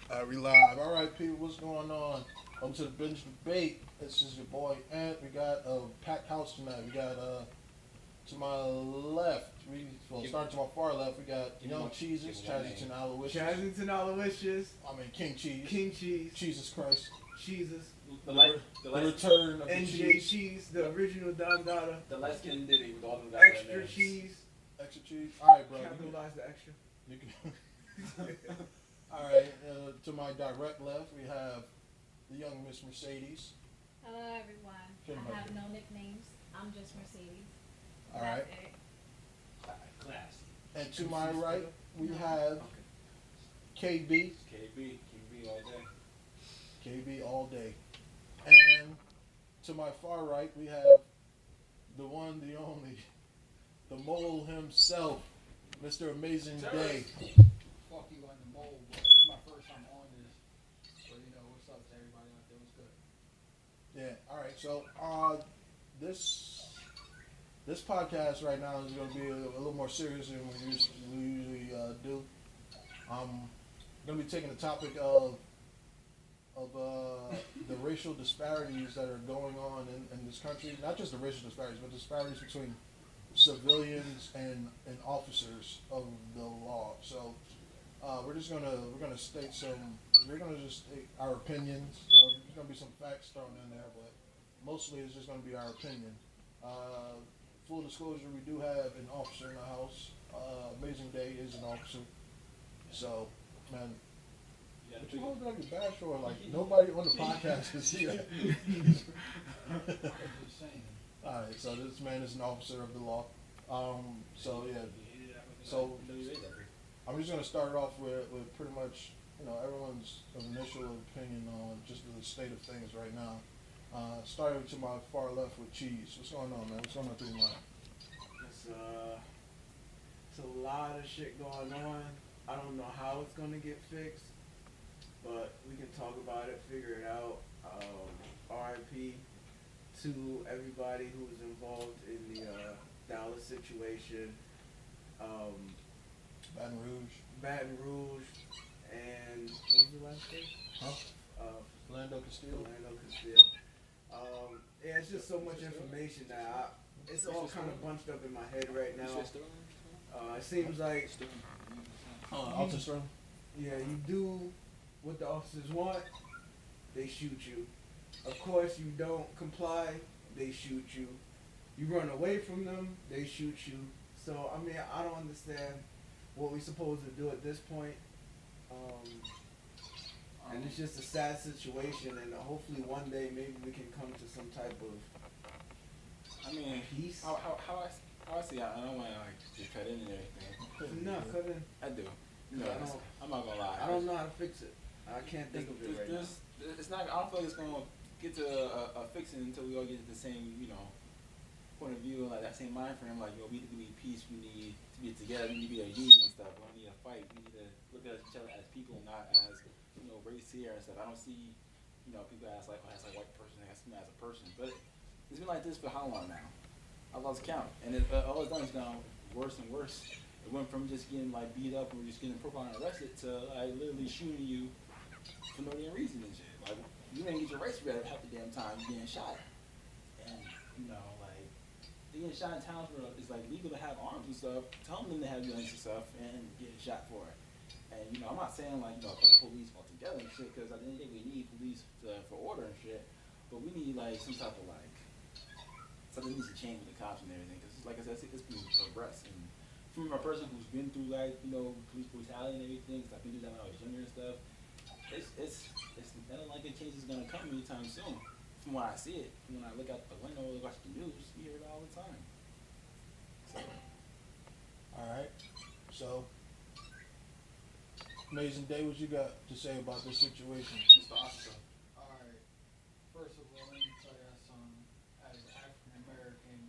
We live. All right, people, what's going on? Welcome to the Binge Debate. This is your boy Ant. We got a packed house tonight. We got to my left. Starting to my far left, we got Young Cheeses, Chazington Aloysius. Chazington Aloysius. I mean King Cheese. King Cheese. Jesus Christ. Jesus. The return of the NJ cheese. Cheese, the original Don Dada. The light skinned Diddy with all them Extra names. cheese. Extra cheese. All right, bro. Capitalize the extra. You can. All right. To my direct left, we have the young Miss Mercedes. Hello, everyone. I have no nicknames. I'm just Mercedes. All right. Class. And to my right, we have KB. KB all day. KB all day. And to my far right, we have the one, the only, the mole himself, Mr. Amazing Day. Fuck you on the mold, but it's my first time on this. But what's up to everybody out there? What's good? Yeah. All right. So this podcast right now is going to be a little more serious than we usually do. I'm going to be taking the topic of the racial disparities that are going on in this country. Not just the racial disparities, but disparities between civilians and officers of the law. So we're just gonna state our opinions. There's gonna be some facts thrown in there, but mostly it's just gonna be our opinion. Full disclosure, we do have an officer in the house. Amazing Day is an officer. So, man, what you holding up your badge for? Like nobody on the podcast is here. I'm just saying. All right, so this man is an officer of the law. So yeah, so I'm just gonna start off with pretty much everyone's initial opinion on just the state of things right now. Starting to my far left with Cheese. What's going on, man? What's going on through your mind? It's a lot of shit going on. I don't know how it's gonna get fixed, but we can talk about it, figure it out. RIP to everybody who was involved in the Dallas situation. Baton Rouge, and what was the last thing? Orlando Castillo. Yeah, it's just so much information now. It's all kind of bunched up in my head right now. It seems like Altus you do what the officers want, they shoot you. Of course, you don't comply, they shoot you. You run away from them, they shoot you. So, I mean, I don't understand what we're supposed to do at this point. And it's just a sad situation, and hopefully one day maybe we can come to some type of peace. How I see it, I don't want to just cut in and everything. No, cut in. I do. I'm not gonna lie. I don't know how to fix it. I can't think of it right now. It's not. I don't feel like it's gonna get to a fixing until we all get to the same, point of view, like that same mind frame. Like, we need peace. We need to be together. We need to be a union and stuff. We don't need to fight. We need to look at each other as people, not as race here and stuff. I don't see, people as like white person, as a person. But it's been like this for how long now? I lost count, and all it's done is gone worse and worse. It went from just getting beat up or just getting profiled and arrested to literally shooting you for no damn reason and shit. Like, you didn't get your rights read half the damn time you're getting shot. And they getting shot in towns where it's legal to have arms and stuff, telling them to have guns and stuff and getting shot for it. And I'm not saying cut the police altogether and shit, because at the end of the day we need police for order and shit, but we need some type of something needs to change with the cops and everything, because like I said, it's been progressed. And from a person who's been through police brutality and everything, because I've been through that when I was younger and stuff, it's not like a change is gonna come anytime soon. From what I see it, from when I look out the window or watch the news, you hear it all the time. So. All right. So, Amazing Day, what you got to say about this situation? Mr. Officer. Alright. First of all, let me tell you something. As an African American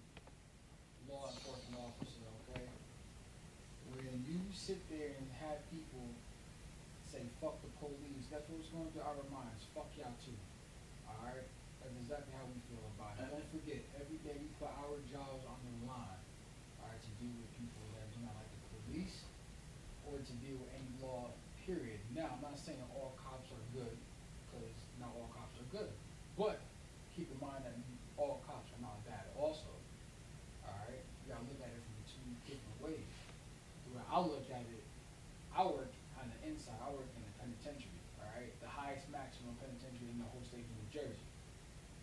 law enforcement officer, okay? When you sit there and have people say fuck the police, that's what's going through our minds. Fuck y'all too. Alright? That's exactly how we feel about it. Don't forget, every day we put our jobs on the line, alright, to deal with people that do not like the police or to deal with any law, period. Now, I'm not saying all cops are good, because not all cops are good. But keep in mind that all cops are not bad also. Alright? You gotta look at it from two different ways. The way I look at it, I work on the inside, I work in the penitentiary, alright? The highest maximum penitentiary in the whole state of New Jersey.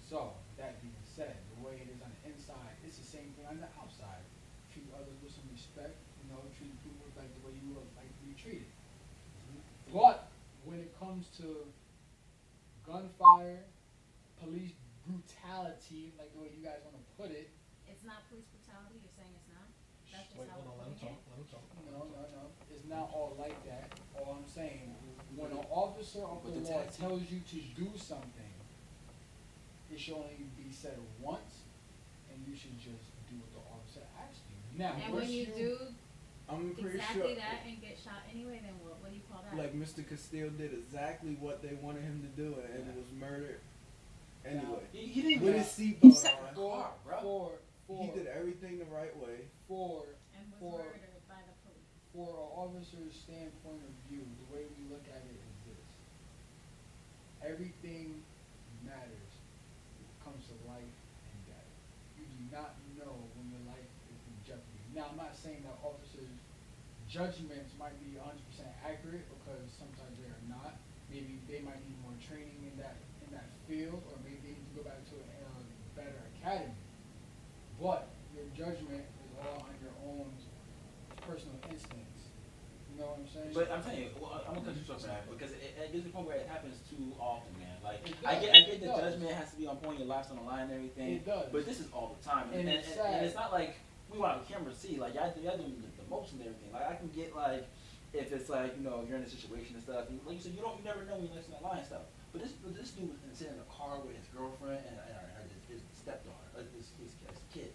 So, that being said, the way it is on the inside, it's the same thing on the outside. Treat others with some respect, treat people like the way you would like to be treated. But when it comes to gunfire, police brutality, like the way you guys want to put it, It's not police brutality, you're saying it's not? That's just Wait, how hold on, we're putting it? let him talk. no, it's not all like that. All I'm saying, when an officer of But the the law tactic- tells you to do something, it should only be said once, and you should just do what the officer asks you. Now, And once when you do I'm pretty exactly sure, that and get shot anyway, then what do you call that? like Mr. Castile did exactly what they wanted him to do, and was murdered anyway. He didn't. With his He seatbelt sat in on. the car, bro. He did everything the right way. And was for murdered by the police. an officer's standpoint of view, the way we look at it is this. Everything matters when it comes to life and death. You do not know when your life is in jeopardy. Now, I'm not saying that officers' judgments might be 100% accurate, because sometimes they are not. Maybe they might need more training in that field, or maybe they need to go back to a better academy. But your judgment is all on your own personal instincts. You know what I'm saying? But I'm telling you, I'm gonna cut you short for that, because it gets to the point where it happens too often, man. Like, It I does, get it the does. judgment has to be on point, your life's on the line and everything. It does. But this is all the time, And it's sad. and it's not like we want the camera to see. Like, y'all doing the most and everything. Like, I can get like, if it's like, you're in a situation and stuff. And like you said, you never know when you're next to that line and stuff. But this dude was sitting in a car with his girlfriend and his stepdaughter, his kid.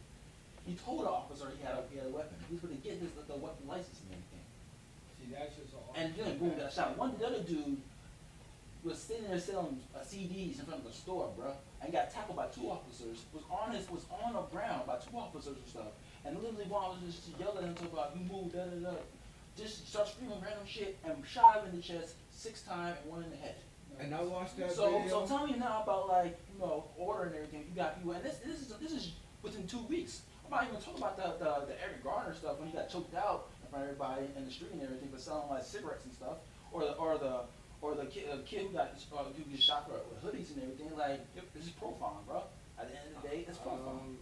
He told the officer he had a weapon. He was going to get the weapon license and everything. See, that's just all. And then boom, got shot. The other dude was sitting there selling CDs in front of the store, bro, and got tackled by two officers. Was on the ground by two officers and stuff. And literally one officer just yelled at him, talking about, "You move, da da da." Just start screaming random shit and shot him in the chest 6 times and 1 in the head. And I watched that So video. tell me now about, like, order and everything. You got people, and this is within 2 weeks. I'm not even talking about the Eric Garner stuff when he got choked out in front of everybody in the street and everything for selling like cigarettes and stuff, or the kid who got shot for with hoodies and everything. Like, this is profiling, bro. At the end of the day, it's profiling.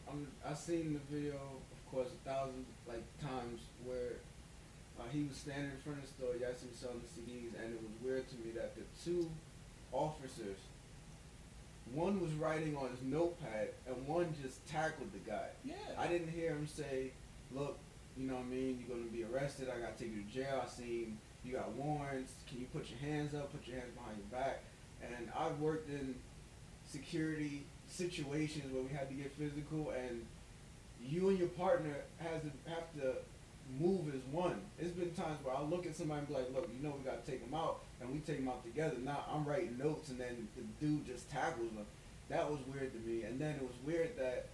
I seen the video, of course, 1,000 times where he was standing in front of the store, yes, he was selling the CDs, and it was weird to me that the two officers, one was writing on his notepad and one just tackled the guy. Yeah. I didn't hear him say, "Look, you know what I mean, you're gonna be arrested, I gotta take you to jail, I seen you got warrants, can you put your hands up, put your hands behind your back." And I've worked in security situations where we had to get physical, and you and your partner have to move as one. There's been times where I'll look at somebody and be like, "Look, we gotta take him out," and we take him out together. Now I'm writing notes and then the dude just tackles him. That was weird to me. And then it was weird that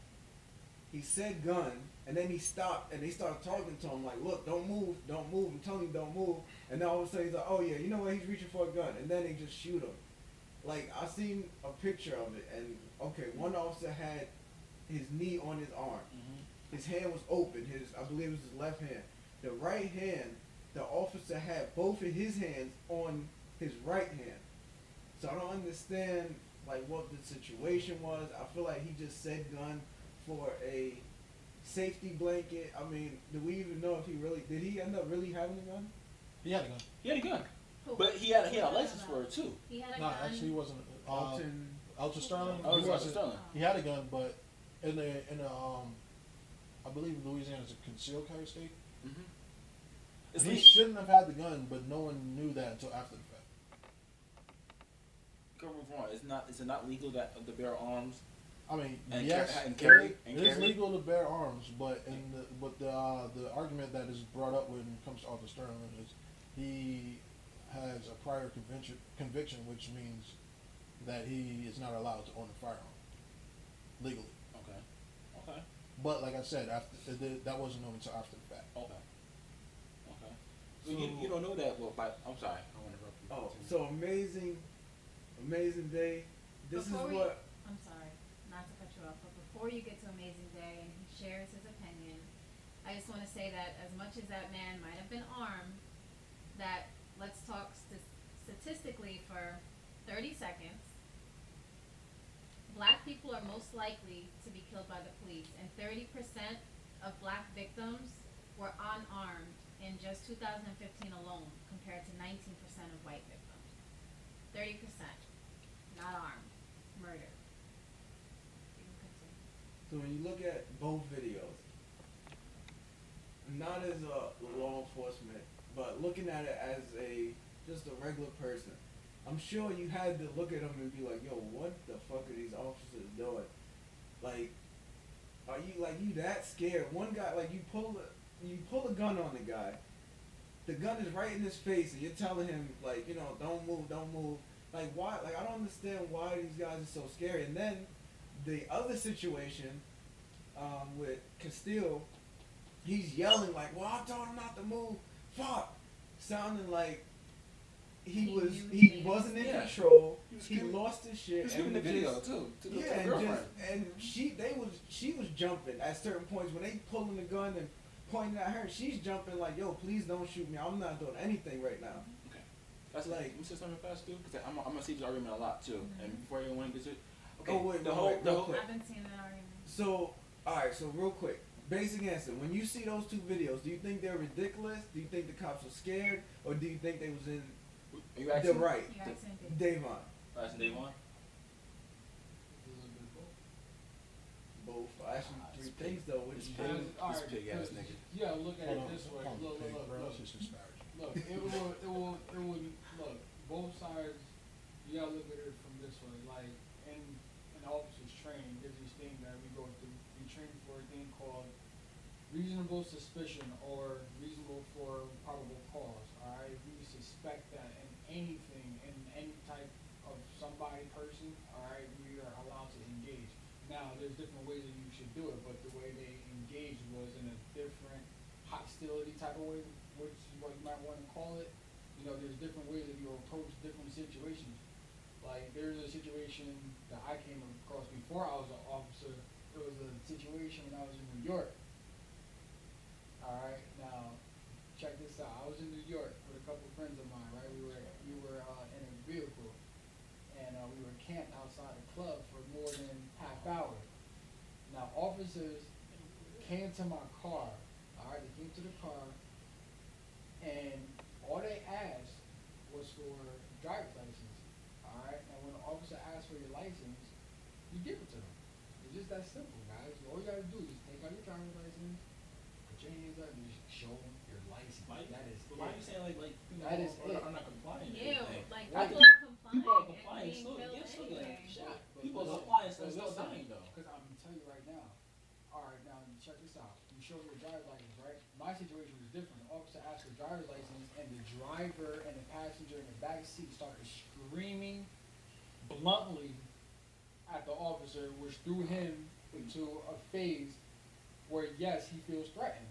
he said gun, and then he stopped and they started talking to him like, "Look, don't move, I'm telling you, don't move." And then all of a sudden he's like, "Oh yeah, you know what, he's reaching for a gun," and then they just shoot him. Like, I seen a picture of it, and okay, one officer had his knee on his arm. His hand was open, I believe it was his left hand. The right hand, the officer had both of his hands on his right hand. So I don't understand, like, what the situation was. I feel like he just said gun for a safety blanket. I mean, do we even know if did he end up really having a gun? He had a gun. He had a gun. Who? But he had a license for it too. He had a No, gun. actually, he wasn't. Elton. Elton Sterling. Oh, He it was wasn't. Sterling. He had a gun, but in the I believe Louisiana is a concealed carry state. It's He legal. shouldn't have had the gun, but no one knew that until after the fact. Correct me if I'm wrong. Is it not legal to bear arms? I mean, And yes, carry? it is legal to bear arms, but the argument that is brought up when it comes to Arthur Sterling is he has a prior conviction, which means that he is not allowed to own a firearm legally. Okay. But like I said, that wasn't known until after the fact. Okay. So you don't know that. Well, I'm sorry. I want to interrupt Oh, so amazing day. This Before is we- what. I'm sorry, not to cut you off, but before you get to Amazing Day and he shares his opinion, I just want to say that as much as that man might have been armed, that let's talk statistically for 30 seconds. Black people are most likely to be killed by the police, and 30% of black victims were unarmed in just 2015 alone, compared to 19% of white victims. 30% not armed, murder. You can continue. So when you look at both videos, not as a law enforcement, but looking at it as just a regular person, I'm sure you had to look at them and be like, yo, what the fuck are these officers doing? Like, are you that scared? One guy, like, you pull a gun on the guy. The gun is right in his face, and you're telling him, like, don't move. Like, why? Like, I don't understand why these guys are so scary. And then the other situation with Castile, he's yelling like, well, I told him not to move. Fuck. Sounding like he wasn't in control. He lost his shit. He was giving the video too to the girlfriend. And she was jumping at certain points when they pulling the gun and pointing at her. She's jumping like, yo, please don't shoot me. I'm not doing anything right now. Okay. That's like, let me say something fast too, because I'm gonna see this argument a lot too. And before anyone gets it, okay. Oh wait, the real whole quick. I haven't seen that argument. So, alright, so real quick. Basic answer. When you see those two videos, do you think they're ridiculous? Do you think the cops were scared? Or do you think they was in Are you asking? the right? You're asking Dave. Davon. Asking Dave one. Both. Actually, three things though. Which It's is pig. Alright, This pig ass nigga. Yeah, look at Hold it on, this way. hold on, Look, pig, look, bro. look. That's just disparaging. Look, it would look, both sides, you gotta look at it from this way. Like, in officers training, there's this thing that we go through. We train for a thing called reasonable suspicion or reasonable for probable cause. Alright, we suspect that in anything, in any type of somebody, person, alright, we are allowed to engage. Now, there's different ways that you should do it, but the way they engaged was in a different hostility type of way, which is what you might want to call it. There's different ways that you approach different situations. Like, there's a situation that I came across before I was an officer. It was a situation when I was in New York. Alright, now, check this out. I was in New York with a couple of friends of mine, right? We were in a vehicle, and we were camped outside the club for more than half hour. Now, officers came to my car, alright, they came to the car, and all they asked was for driver's license, alright? Now, when an officer asks for your license, you give it to them. It's just that simple, guys. All you gotta do is take out your driver's license, put your hands up, and just show them your license. That is Why are you saying like people That is it. are not complying? to Ew, anything? like Right. people are complying. People are and complying, being still, killed yeah, still getting anyway. shot. But People are listen, complying, but still listen, dying though. Because I'm gonna tell you right now. Alright, now check this out. You show your driver's license, right? My situation was different. The officer asked for driver's license, and the driver and the passenger in the back seat started screaming bluntly at the officer, which threw him into a phase where, yes, he feels threatened.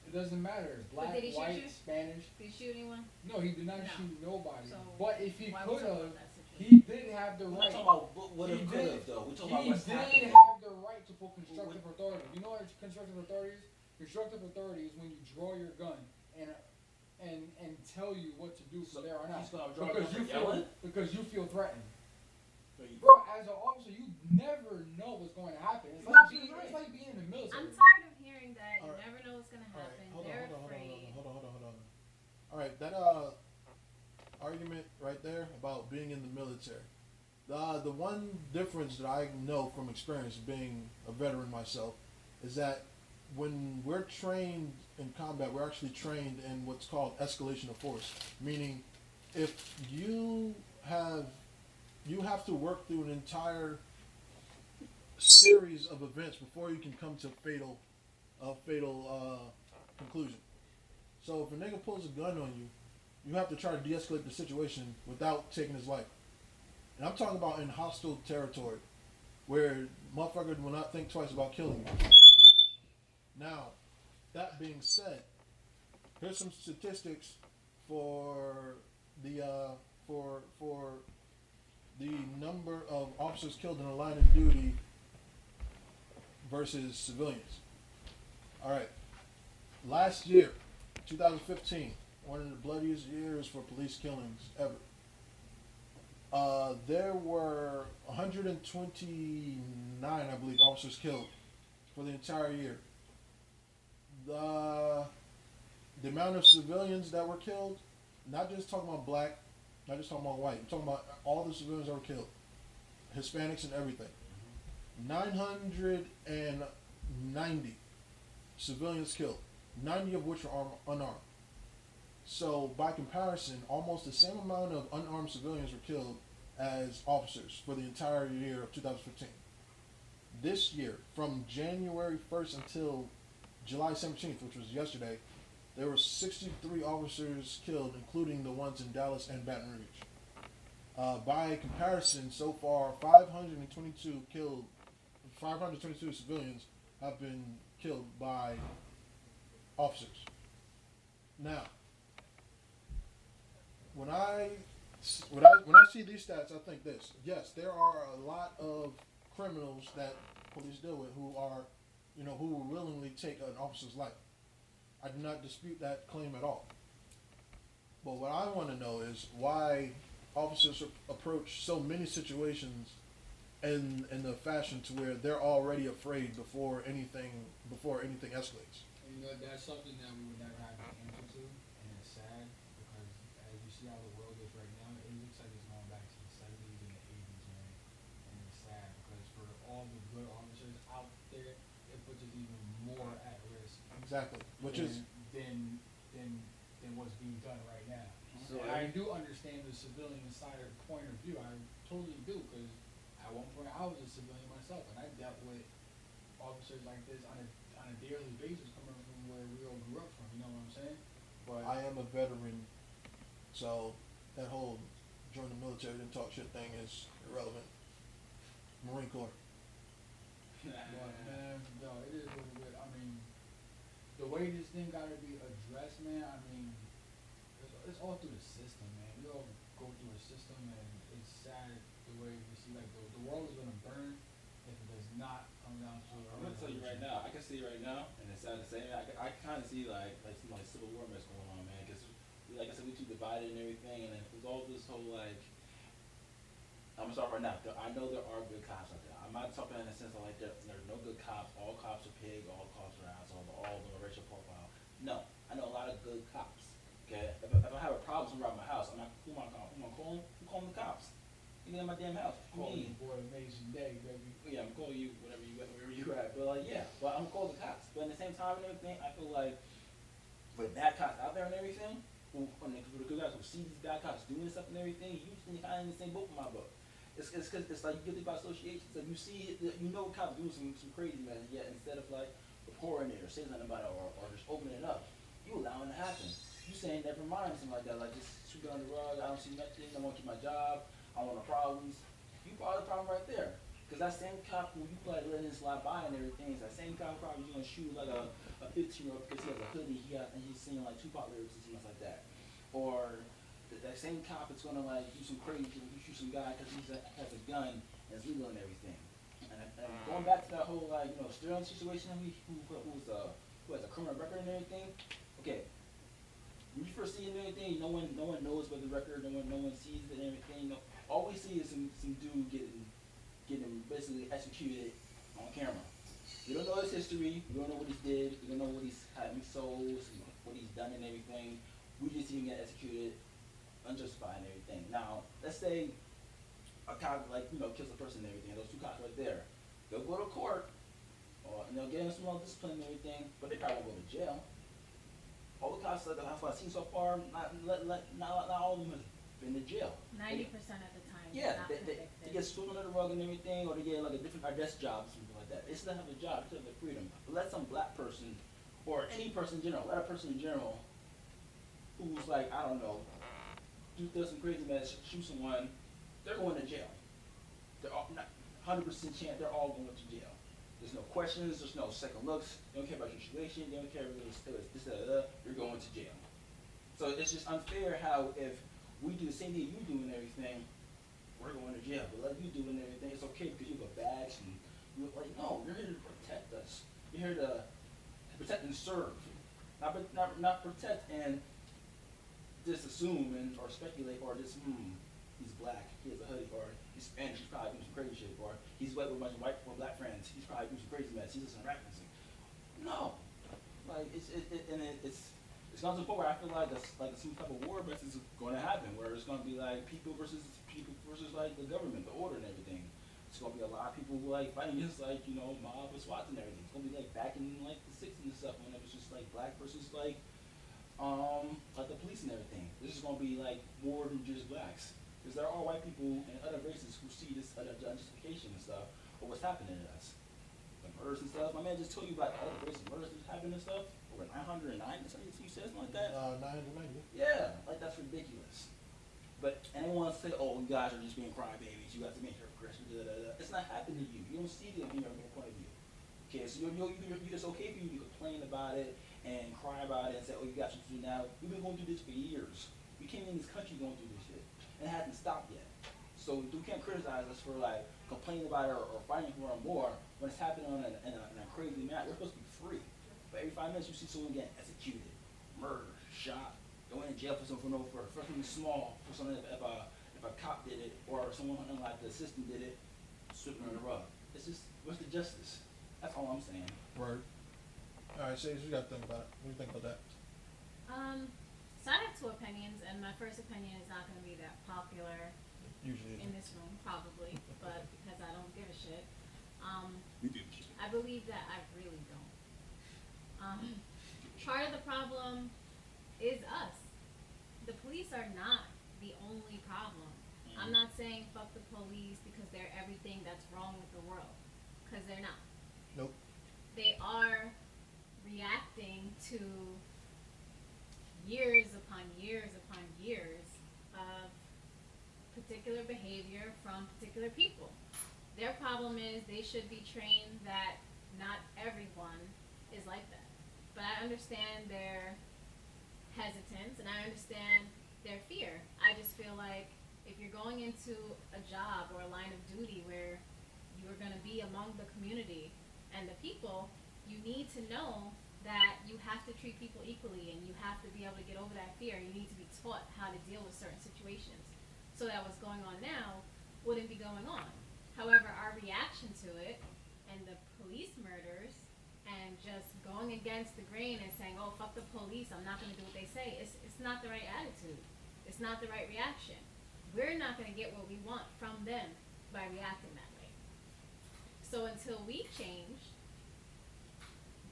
It doesn't matter. Black, did he shoot white, you? Spanish. Did you shoot anyone? No, he did not No. shoot nobody. So But if he why could we talking have, about that situation? he did have the We're right. not talking about what He it could did. have though. We're talking He about what's did happening. have the right to put constructive authority. You know what constructive authority is? Constructive authority is when you draw your gun and tell you what to do So from there on out. he's gonna draw Because a gun you for feel yelling? because you feel threatened. So you- Bro, as an officer, you never know what's going to happen. It's like being in the military. I'm tired of hearing that. You Alright. never know what's gonna Alright, happen. hold on, They're hold on, afraid. hold on. Alright, that argument right there about being in the military. The one difference that I know from experience, being a veteran myself, is that when we're trained in combat, we're actually trained in what's called escalation of force. Meaning, if you have to work through an entire series of events before you can come to a fatal conclusion. So if a nigga pulls a gun on you, you have to try to de-escalate the situation without taking his life. And I'm talking about in hostile territory, where motherfucker will not think twice about killing you. Now, that being said, here's some statistics for the for the number of officers killed in the line of duty versus civilians. All right, last year, 2015, one of the bloodiest years for police killings ever. There were 129, I believe, officers killed for the entire year. The amount of civilians that were killed, not just talking about black, not just talking about white, I'm talking about all the civilians that were killed, Hispanics and everything. 990 civilians killed, 90 of which were unarmed. So by comparison, almost the same amount of unarmed civilians were killed as officers for the entire year of 2015. This year, from January 1st until July 17th, which was yesterday, there were 63 officers killed, including the ones in Dallas and Baton Rouge. By comparison, so far, 522 civilians have been killed by officers. Now, when I see these stats, I think this: yes, there are a lot of criminals that police deal with who will willingly take an officer's life. I do not dispute that claim at all. But what I want to know is why officers approach so many situations in the fashion to where they're already afraid before anything escalates. And that's something that we would never have an answer to, and it's sad because as you see how the world is right now, it looks like it's going back to the 70s and the 80s, man. And it's sad because for all the good officers out there, it puts us even more at risk. Exactly. Than what's being done right now. So I do understand the civilian side of point of view. I totally do, because at one point I was a civilian myself, and I dealt with officers like this on a daily basis, coming from where we all grew up from. You know what I'm saying? But I am a veteran, so that whole join the military didn't talk shit thing is irrelevant. Marine Corps. But man, no, it is what it is. I mean, the way this thing gotta be addressed, man. I mean, it's all through the system, man. We all go through a system, and it's sad the way we see like the world is gonna burn if it does not come down to. I'm gonna tell you right now. I can see right now, and it's sad to say. I kind of see like some like civil war mess going on, man. Because like I said, we too divided and everything, and then with all this whole like. I'm gonna start right now. I know there are good cops out there. I'm not talking in the sense of like there's no good cops. All cops are pig. All cops are assholes. All of them are racial profile. No, I know a lot of good cops. Okay, if I have a problem around my house, I'm not who am I calling? I'm calling the cops. You get in my damn house. Call you boy Amazing Day, baby. Yeah, I'm calling you wherever you at. But like yeah, but I'm calling the cops. But at the same time and everything, I feel like with bad cops out there and everything, for the good guys who see these bad cops doing stuff and everything, you kind of in the same boat with my book. It's cause it's like you get it by association. So you see it, you know cops doing some crazy mess, yet instead of like reporting it or saying something about it or just opening it up, you allowing it to happen. You saying never mind something like that, like just sweep it under the rug. I don't see nothing. I want to keep my job. I want no problems. You probably the problem right there. Cause that same cop who you like letting it slide by and everything is that same cop probably gonna shoot like a 15-year-old because he has a hoodie and he's singing like Tupac lyrics and stuff like that, or that same cop is gonna like do some crazy, shoot some guy because he has a gun and it's legal and everything. And going back to that whole like Sterling situation, who has a criminal record and everything. Okay, when you first see it and everything, no one knows about the record, no one sees it and everything. All we see is some dude getting basically executed on camera. We don't know his history, we don't know what he did, we don't know what he's had any souls, what he's done and everything. We just see him get executed, unjustified and everything. Now, let's say a cop kills a person and everything, those two cops right there. They'll go to court, and they'll get in some more discipline and everything, but they probably won't go to jail. All the cops that I've seen so far, not all of them have been to jail. 90% of the time. Yeah, not they convicted. get swept under the rug and everything, or they get like a different desk job or something like that. They still have a job, they still have their freedom. But let some black person, or any person in general, let a person in general, who's like, I don't know, does some crazy mess, shoot someone, they're going to jail. They're all, not 100% chance they're all going to jail. There's no questions, there's no second looks, they don't care about your situation, they don't care if it's this, you're going to jail. So it's just unfair how if we do the same thing you do and everything, we're going to jail. But like you do and everything, it's okay because you have a badge and you're like, no, you're here to protect us. You're here to protect and serve, not protect and just assume and or speculate or just he's black, he has a hoodie, or he's Spanish, he's probably doing some crazy shit, or he's white with a bunch of white or black friends, he's probably doing some crazy mess, he's listening to rap music. No, like it's gone to the point where I feel like some type of war is going to happen, where it's going to be like people versus like the government, the order and everything. It's going to be a lot of people who like fighting against like mob or SWAT and everything. It's going to be like back in like the 60s and stuff when it was just like black versus like the police and everything. This is going to be like more than just blacks. Because there are white people and other races who see this other justification and stuff, or what's happening to us. The murders and stuff. My man just told you about other races murders that's happening and stuff. Over 909 or something you said, something like that? 990. Yeah, like that's ridiculous. But anyone say, oh, you guys are just being crybabies, you have to make your progression, It's not happening to you. You don't see it in your point of view. Okay, so you're just okay for you to complain about it and cry about it and say, oh, you got to do now. We've been going through this for years. We came in this country going through this shit. And it hasn't stopped yet. So you can't criticize us for like complaining about it or fighting for it more when it's happening in a crazy manner. We're supposed to be free. But every 5 minutes you see someone getting executed, murdered, shot, going in jail for something small, for something if a cop did it or someone like the assistant did it, sweeping on the rug. It's just, what's the justice? That's all I'm saying. Word. All right, Sage, you got to think about it. What do you think about that? So I have two opinions, and my first opinion is not going to be that popular Usually. in this room, probably, but because I don't give a shit. We do. I believe that I really don't. Part of the problem is us. The police are not the only problem. I'm not saying fuck the police because they're everything that's wrong with the world, because they're not. Nope. They are reacting to years upon years upon years of particular behavior from particular people. Their problem is they should be trained that not everyone is like that. But I understand their hesitance and I understand their fear. I just feel like if you're going into a job or a line of duty where you're going to be among the community and the people, you need to know that you have to treat people equally and you have to be able to get over that fear. You need to be taught how to deal with certain situations so that what's going on now wouldn't be going on. However, our reaction to it and the police murders and just going against the grain and saying, oh, fuck the police, I'm not going to do what they say, it's not the right attitude. It's not the right reaction. We're not going to get what we want from them by reacting that way. So until we change,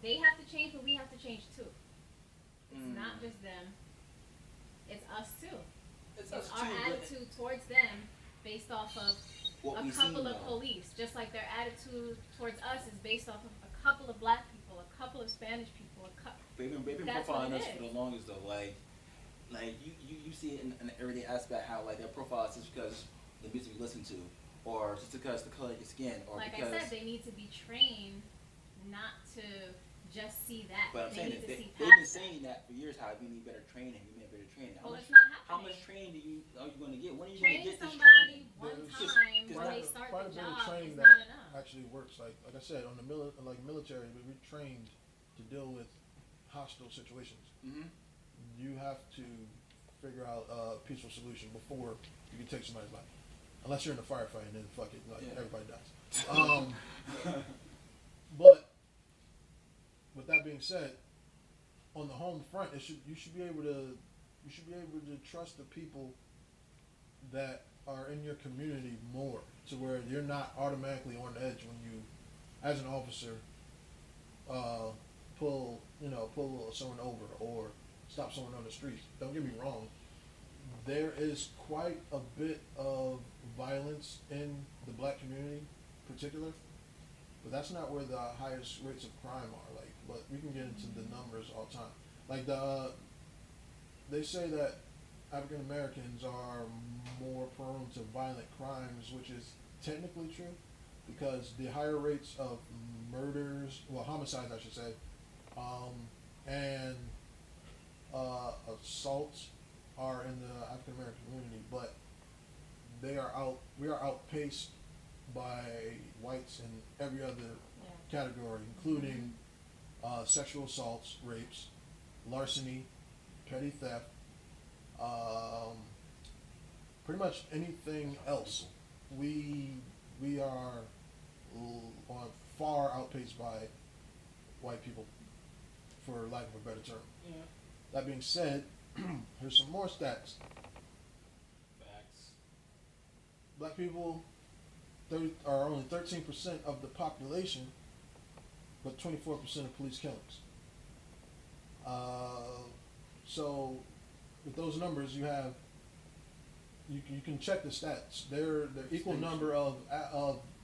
they have to change, but we have to change too. It's not just them, it's us too. It's It's us our too, attitude towards them based off of what a we've couple seen, of though. police, just like their attitude towards us is based off of a couple of black people, a couple of Spanish people, They've been That's profiling what us it for is. the longest though. Like you see it in an everyday aspect how like their profile is just because the music we listen to, or just because the color of your skin, or like because. I said, they need to be trained not to just see that. But I'm they saying need that to see they've past been saying that for years. How we need better training. We need better training. Well, it's not How happening. much training are you going to get? When are you going to Training get this somebody training? one There's time just- when quite they a- start Quite a the bit of job training is that not enough. actually works. Like I said, on the military, we're trained to deal with hostile situations. Mm-hmm. You have to figure out a peaceful solution before you can take somebody's life. Unless you're in a firefight, and then fuck it, like Yeah. everybody dies. But with that being said, on the home front, you should be able to trust the people that are in your community more, to where you're not automatically on the edge when you, as an officer, pull someone over or stop someone on the street. Don't get me wrong. There is quite a bit of violence in the black community, in particular, but that's not where the highest rates of crime are. Like, but we can get into the numbers all the time. Like they say that African Americans are more prone to violent crimes, which is technically true, because the higher rates of murders, homicides, I should say, and assaults are in the African American community, but we are outpaced by whites in every other Yeah. category, including sexual assaults, rapes, larceny, petty theft, um, pretty much anything else. We are far outpaced by white people, for lack of a better term. Yeah. That being said, here's some more stats. Facts. Black people are only 13% of the population, but 24% of police killings. So, with those numbers, you can check the stats. They're equal number of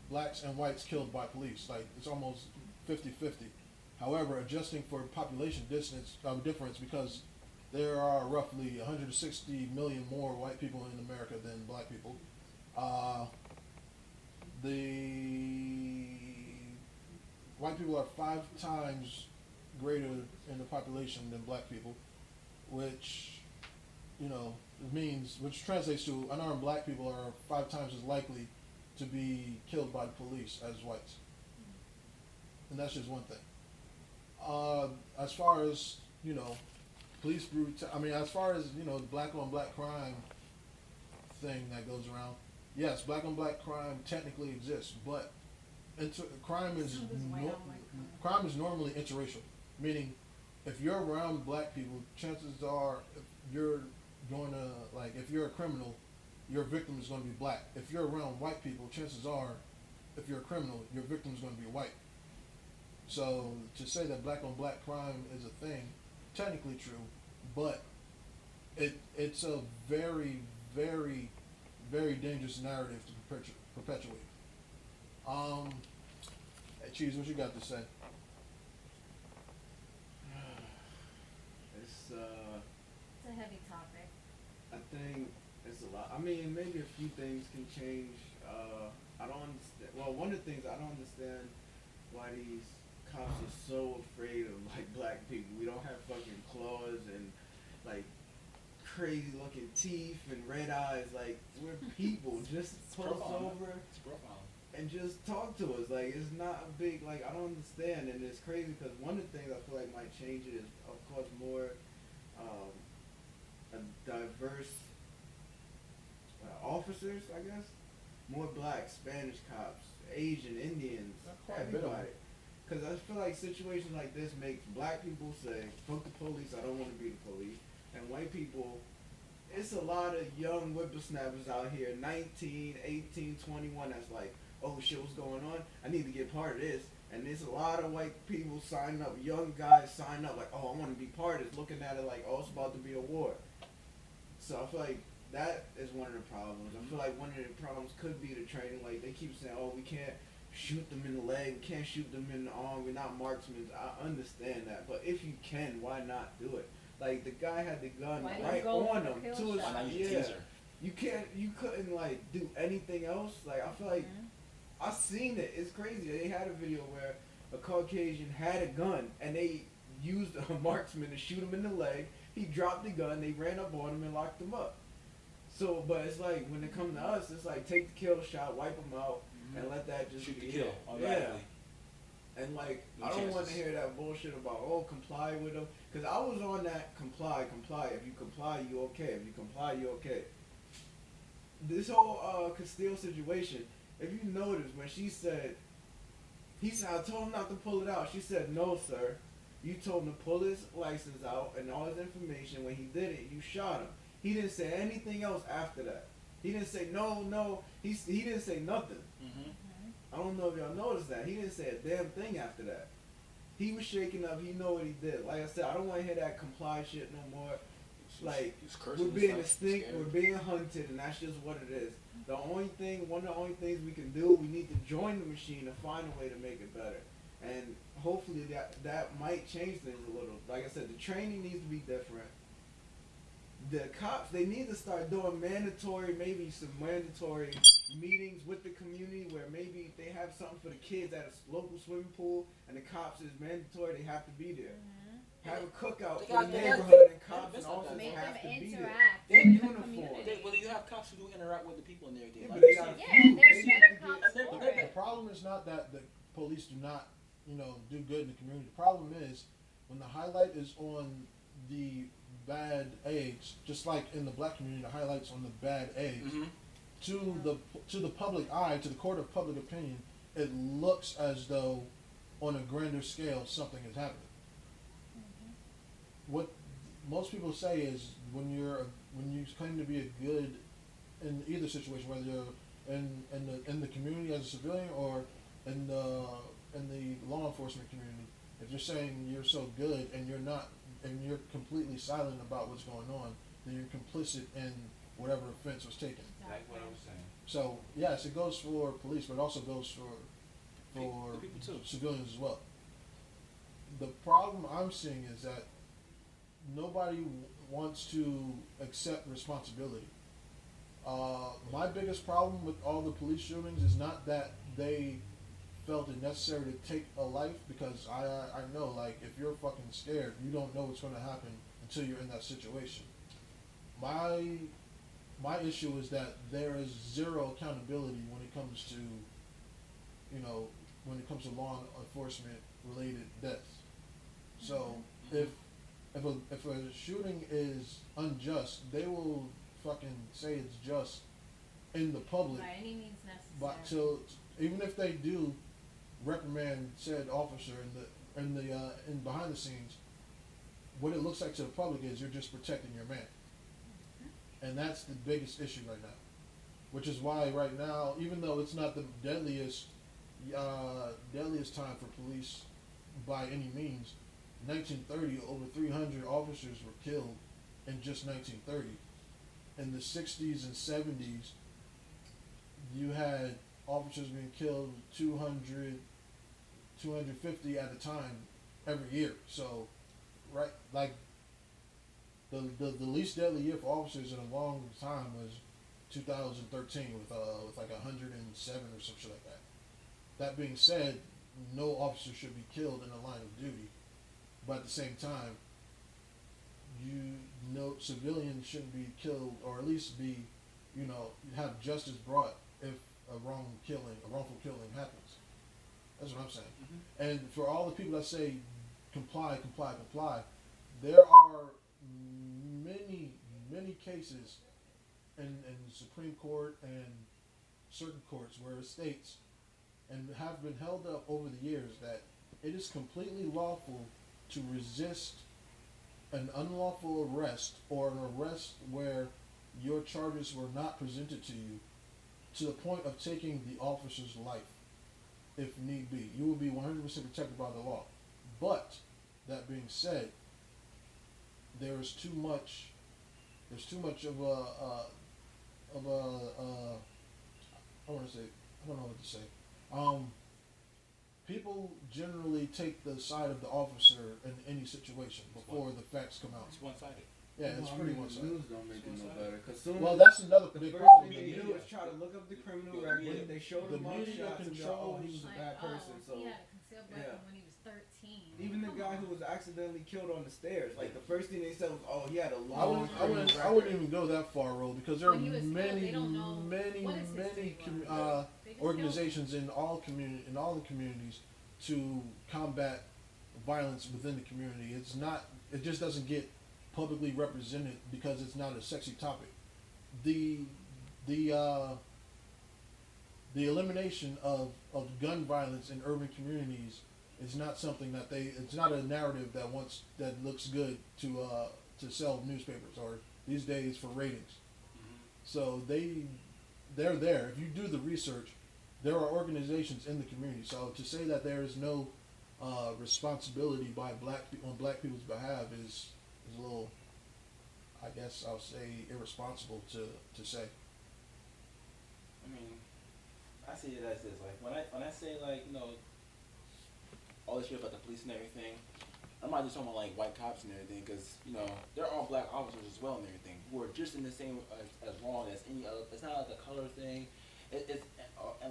blacks and whites killed by police. Like, it's almost 50-50. However, adjusting for population difference, because there are roughly 160 million more white people in America than black people. The white people are 5 times greater in the population than black people, which which translates to unarmed black people are 5 times as likely to be killed by the police as whites, and that's just one thing. As far as police as far as the black on black crime thing that goes around, yes, black on black crime technically exists, but crime is So does white on white crime is normally interracial, meaning if you're around black people, chances are if you're a criminal, your victim is going to be black. If you're around white people, chances are, if you're a criminal, your victim is going to be white. So to say that black on black crime is a thing, technically true, but it's a very, very, very dangerous narrative to perpetuate. Hey, Cheese, what you got to say? It's It's a heavy topic. I think it's a lot. I mean, maybe a few things can change. I don't understand. Well, one of the things I don't understand why these cops are so afraid of black people. We don't have fucking claws and crazy looking teeth and red eyes. We're people. Just pull us over It's profound. and just talk to us. It's not a big I don't understand, and it's crazy because one of the things I feel like might change it is, of course, more a diverse officers, I guess. More black, Spanish cops, Asian, Indians, Quite a bit of everybody. Because I feel like situations like this makes black people say, fuck the police, I don't want to be the police. And white people, it's a lot of young whippersnappers out here, 19, 18, 21, that's like, oh shit, what's going on? I need to get part of this. And there's a lot of white people signing up, young guys signing up, oh, I want to be part of this, looking at it oh, it's about to be a war. So I feel like that is one of the problems. I feel like one of the problems could be the training. They keep saying, oh, we can't shoot them in the leg, we can't shoot them in the arm, we're not marksmen. I understand that, but if you can, why not do it? The guy had the gun Why right don't go on for him. the kill To his, Why not use a yeah. taser? You couldn't do anything else. I feel like I seen it. It's crazy. They had a video where a Caucasian had a gun and they used a marksman to shoot him in the leg. He dropped the gun. They ran up on him and locked him up. So, but it's when it comes to us, it's take the kill shot, wipe them out, and let that just Shoot be the kill it. automatically. Yeah. And No I don't want to chances. hear that bullshit about comply with them, because I was on that comply. If you comply, you okay. If you comply, you okay. This whole Castile situation, if you notice when he said, I told him not to pull it out. She said, no, sir. You told him to pull his license out and all his information. When he did it, you shot him. He didn't say anything else after that. He didn't say no. He didn't say nothing. Mm-hmm. I don't know if y'all noticed that. He didn't say a damn thing after that. He was shaking up. He know what he did. Like I said, I don't want to hear that comply shit no more. He's cursing We're being and stuff, extinct. scared. We're being hunted, and that's just what it is. One of the only things we can do, we need to join the machine and find a way to make it better. And hopefully that might change things a little. Like I said, the training needs to be different. The cops, they need to start doing maybe some mandatory meetings with the community where maybe they have something for the kids at a local swimming pool and the cops is mandatory, they have to be there. have a cookout They for got- the they got- neighborhood and they cops got and events officers like Make that. have them to be there. interact They're with the uniform. community. Well, you have cops who do interact with the people and everything. Yeah, Like, but they you got see- Yeah, and there's They better need to cops get- for and The it. problem is not that the police do not, do good in the community. The problem is when the highlight is on the bad eggs, just like in the black community, the highlight's on the bad eggs. Mhm. To the public eye, to the court of public opinion, it looks as though, on a grander scale, something is happening. What most people say is when you claim to be a good in either situation, whether you're in the community as a civilian or in the law enforcement community, if you're saying you're so good and you're not and you're completely silent about what's going on, then you're complicit in whatever offense was taken. Like what I was saying. So yes, it goes for police, but it also goes for The people too. civilians as well. The problem I'm seeing is that nobody wants to accept responsibility. My biggest problem with all the police shootings is not that they felt it necessary to take a life, because I know, like, if you're fucking scared, you don't know what's going to happen until you're in that situation. My issue is that there is zero accountability when it comes to, law enforcement related deaths. So if a shooting is unjust, they will fucking say it's just in the public. By any means But necessary. even if they do reprimand said officer in behind the scenes, what it looks like to the public is you're just protecting your man, and that's the biggest issue right now. Which is why right now, even though it's not the deadliest time for police by any means, 1930 over 300 officers were killed in just 1930. In the 60s and 70s, you had officers being killed 200, 250 at a time every year. So, right, like the least deadly year for officers in a long time was 2013 with like 107 or some shit like that. That being said, no officer should be killed in the line of duty, but at the same time, civilians shouldn't be killed, or at least be, have justice brought if a wrongful killing happens. That's what I'm saying. Mhm. And for all the people that say comply, there are many cases in the Supreme Court and certain courts where it states and have been held up over the years that it is completely lawful to resist an unlawful arrest or an arrest where your charges were not presented to you, to the point of taking the officer's life, if need be. You will be 100% protected by the law. But that being said, there's too much of a I don't know what to say. People generally take the side of the officer in any situation before the facts come out. It's one-sided. Yeah, it's pretty much The news don't make it no better. Cause soon well, as that's another the big first problem. thing they do is try to look up the criminal The record. media- They show the the media mugshots and go, oh, he was a Like, bad person. So he had a concealed weapon yeah. when he was 13. even the Come guy on. who was accidentally killed on the stairs, like the first thing they said was, oh, he had a I long criminal record. wouldn't even go that far, Ro, because there are When he was killed, many, they don't know many, what his many history was. They just killed him. organizations in all the communities to combat violence within the community. It just doesn't get publicly represented because it's not a sexy topic. The elimination of gun violence in urban communities is not something that it's not a narrative that looks good to sell newspapers or these days for ratings. So they're there. If you do the research, there are organizations in the community. So to say that there is no responsibility by on black people's behalf is a little, I guess I'll say, irresponsible to say. I mean, I see it as this. Like when I say, like, all this shit about the police and everything, I'm not just talking about like white cops and everything, because they're all black officers as well and everything, who are just in the same as wrong as any other. It's not like a color thing. And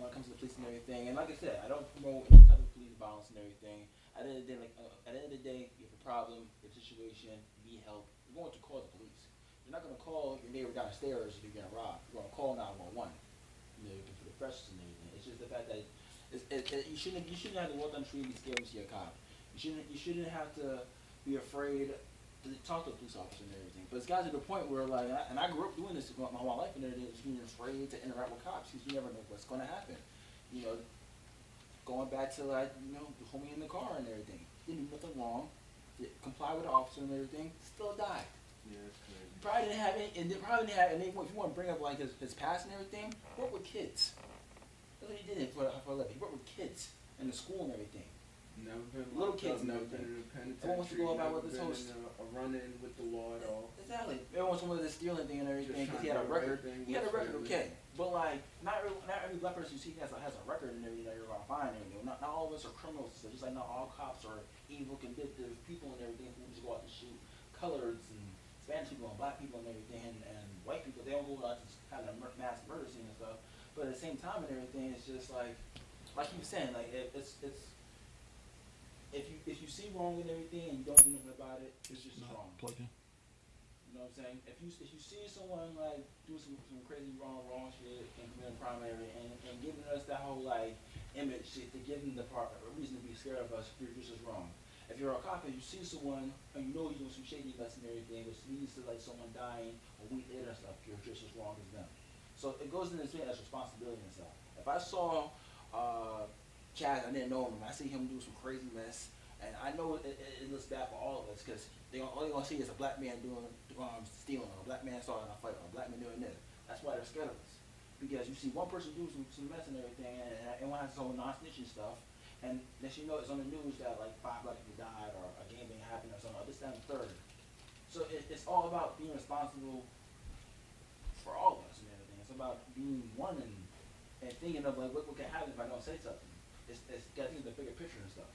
when it comes to the police and everything, and like I said, I don't promote any type of police violence and everything. I At the end of the day, at the end of the day, you have a problem, you have a situation, you need help. You're going to call the police. You're not going to call your neighbor downstairs if you're getting robbed. You're going to call 911. You know, you can put the pressures and everything. It's just the fact that you shouldn't have to walk down the street and be scared to see a cop. You shouldn't have to be afraid to talk to a police officer and everything. But it's got to the point where like, and I grew up doing this my whole life and everything, just being afraid to interact with cops because you never know what's going to happen. You know, going back to like, you know, the homie in the car and everything. Didn't do nothing wrong. Did comply with the officer and everything. Still died. Yeah, that's crazy. Probably didn't have any, and they probably didn't have, and if you want to bring up like his past and everything, work with kids. That's what he did for a living. He worked with kids in the school and everything. Never been Little locked kids up, and never been everything. in a penitentiary. Everyone wants to go about never with this been whole in a run-in with the law at all. Exactly. Everyone wanted to steal anything and everything Just because he had a trying to do the record. right thing He had a with record, family. okay. But like, not every black person you see has a record and everything that you're gonna find and everything. Not all of us are criminals. So just like not all cops are evil, vindictive people and everything who just go out to shoot coloreds and Spanish people and black people and everything and white people. They don't go out to kind of mass murder scene and stuff. But at the same time and everything, it's just like you were saying, like it's. If you see wrong and everything and you don't do nothing about it, it's just wrong. Plug in. You know what I'm saying? If you see someone like do some crazy wrong shit and commit a crime and giving us that whole like image shit to give them a reason to be scared of us, you're just as wrong. If you're a cop and you see someone and you know he's doing some shady mess and everything, which leads to like someone dying a week later and stuff, you're just as wrong as them. So it goes into this thing as responsibility and stuff. If I saw Chad, I didn't know him. I see him do some crazy mess, and I know it looks bad for all of us because all they gonna see is a black man doing stealing, or a black man starting a fight, or a black man doing this. That's why they're scared of us because you see one person do some mess and everything, and everyone has this whole non-snitching stuff, and next you know it's on the news that like 5 black people died or a gang thing happened or something, or this, that, and the third. So it's all about being responsible for all of us and everything. It's about being one and thinking of like what can happen if I don't say something. It's got to think of the bigger picture and stuff.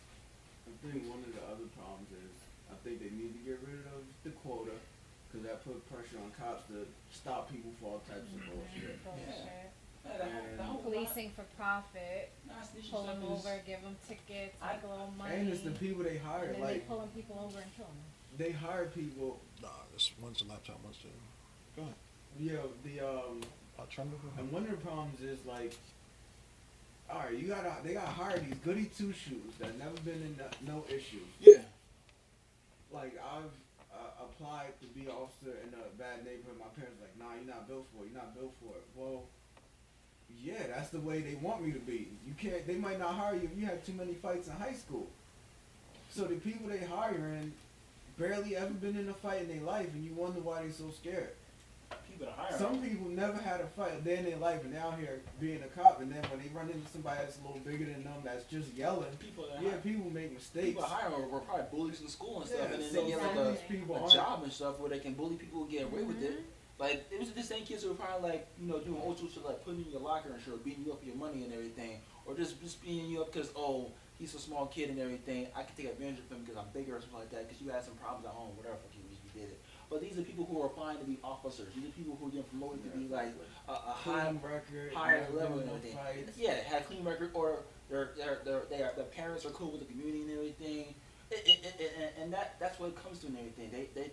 I think one of the other problems is I think they need to get rid of the quota because that put pressure on cops to stop people for all types of bullshit. Bullshit. The whole Policing for profit, non-snitching pull them stuff is- over, give them tickets, make a little money. And it's the people they hire. and then they Like pulling people over and killing them. they hire people. Nah, this one's a laptop, one's the. Go ahead. Yeah, I'll try to move and on. one of the problems is like, all right, they gotta hire these goody two shoes that never been in no issues. Yeah. Like I've applied to be an officer in a bad neighborhood. My parents were like, nah, you're not built for it. You're not built for it. Well, yeah, that's the way they want me to be. You can't. They might not hire you if you had too many fights in high school. So the people they hiring barely ever been in a fight in their life, and you wonder why they're so scared. People are hiring. Some people never had a fight a day in their life, and they're out here being a cop. And then when they run into somebody that's a little bigger than them, that's just yelling. People that Yeah, hire. people make mistakes. People hiring were probably bullies in school and stuff, Yeah, and then so they get like some of these people a aren't- job and stuff where they can bully people and get away with it. Like it was the same kids who were probably like, you know, doing old school shit like putting you in your locker and shit, or beating you up for your money and everything, or just beating you up because he's a small kid and everything. I can take advantage of him because I'm bigger or something like that because you had some problems at home, whatever fuck you did it. But these are people who are applying to be officers. These are people who are getting promoted to be like a Clean record, higher never level been and no everything. fights. Yeah, had a clean record, or their parents are cool with the community and everything. And that's what it comes to and everything.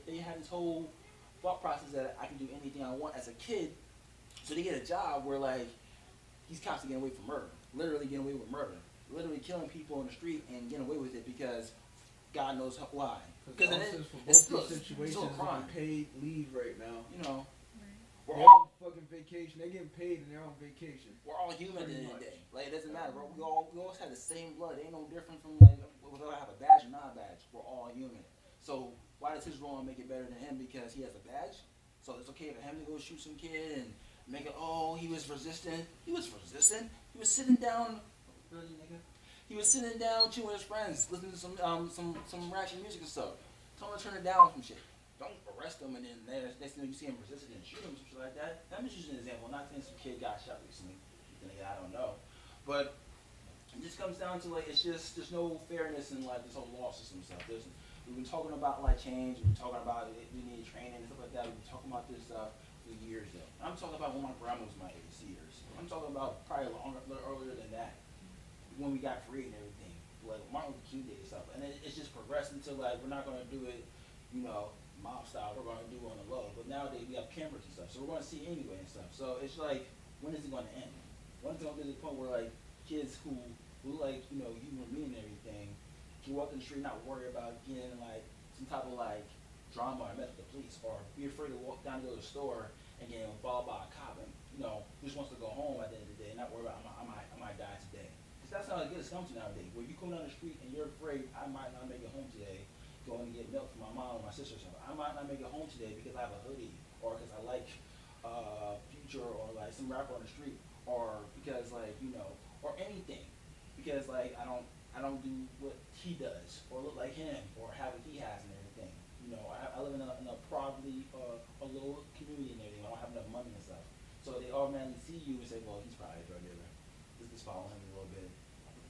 They have this whole thought process that I can do anything I want as a kid. So they get a job where like these cops are getting away from murder, literally getting away with murder, literally killing people on the street and getting away with it because God knows why. Because officers for both these situations still a are crime. on paid leave right now. You know, we're They're all on fucking vacation. They're getting paid and they're on vacation. we're all human at the end of the Pretty day. Like it doesn't matter, bro. We all have the same blood. It ain't no different from like whether I have a badge or not a badge. We're all human. So why does his role make it better than him because he has a badge? So it's okay for him to go shoot some kid and make it. Oh, he was resistant. He was resistant. He was sitting down. Really, nigga. He was sitting down chilling with his friends, listening to some ratchet music and stuff. Tell him to turn it down from shit. Don't arrest him and then next thing you see him resisting and shoot him, some shit like that. I'm just using an example. I'm not saying some kid got shot recently. I don't know. But it just comes down to like it's just there's no fairness in like this whole law system stuff. We've been talking about like change, we've been talking about we need training and stuff like that. We've been talking about this stuff for years though. I'm talking about when my grandma was my age years. I'm talking about probably a little earlier than that. When we got free and everything. like Martin Luther King Day and stuff, and it's just progressed until like we're not gonna do it, mob style. We're gonna do it on the low. But nowadays we have cameras and stuff, so we're gonna see anyway and stuff. So it's like, when is it gonna end? When is it gonna get to the point where like kids who look like human being and everything can walk in the street and not worry about getting like some type of like drama or met with the police, or be afraid to walk down to go to the store and get followed by a cop and just wants to go home at the end of the day and not worry about I might die today. Because that's how it gets come to nowadays. Where you come down the street and you're afraid I might not make it home today, going to get milk from my mom or my sister or something. I might not make it home today because I have a hoodie, or because I like Future, or like some rapper on the street, or because like or anything, because like I don't do what he does or look like him or have what he has and everything. I live in a probably a little community and everything. I don't have enough money and stuff, so they automatically see you and say, well, he's probably a drug dealer. Just follow him a little bit.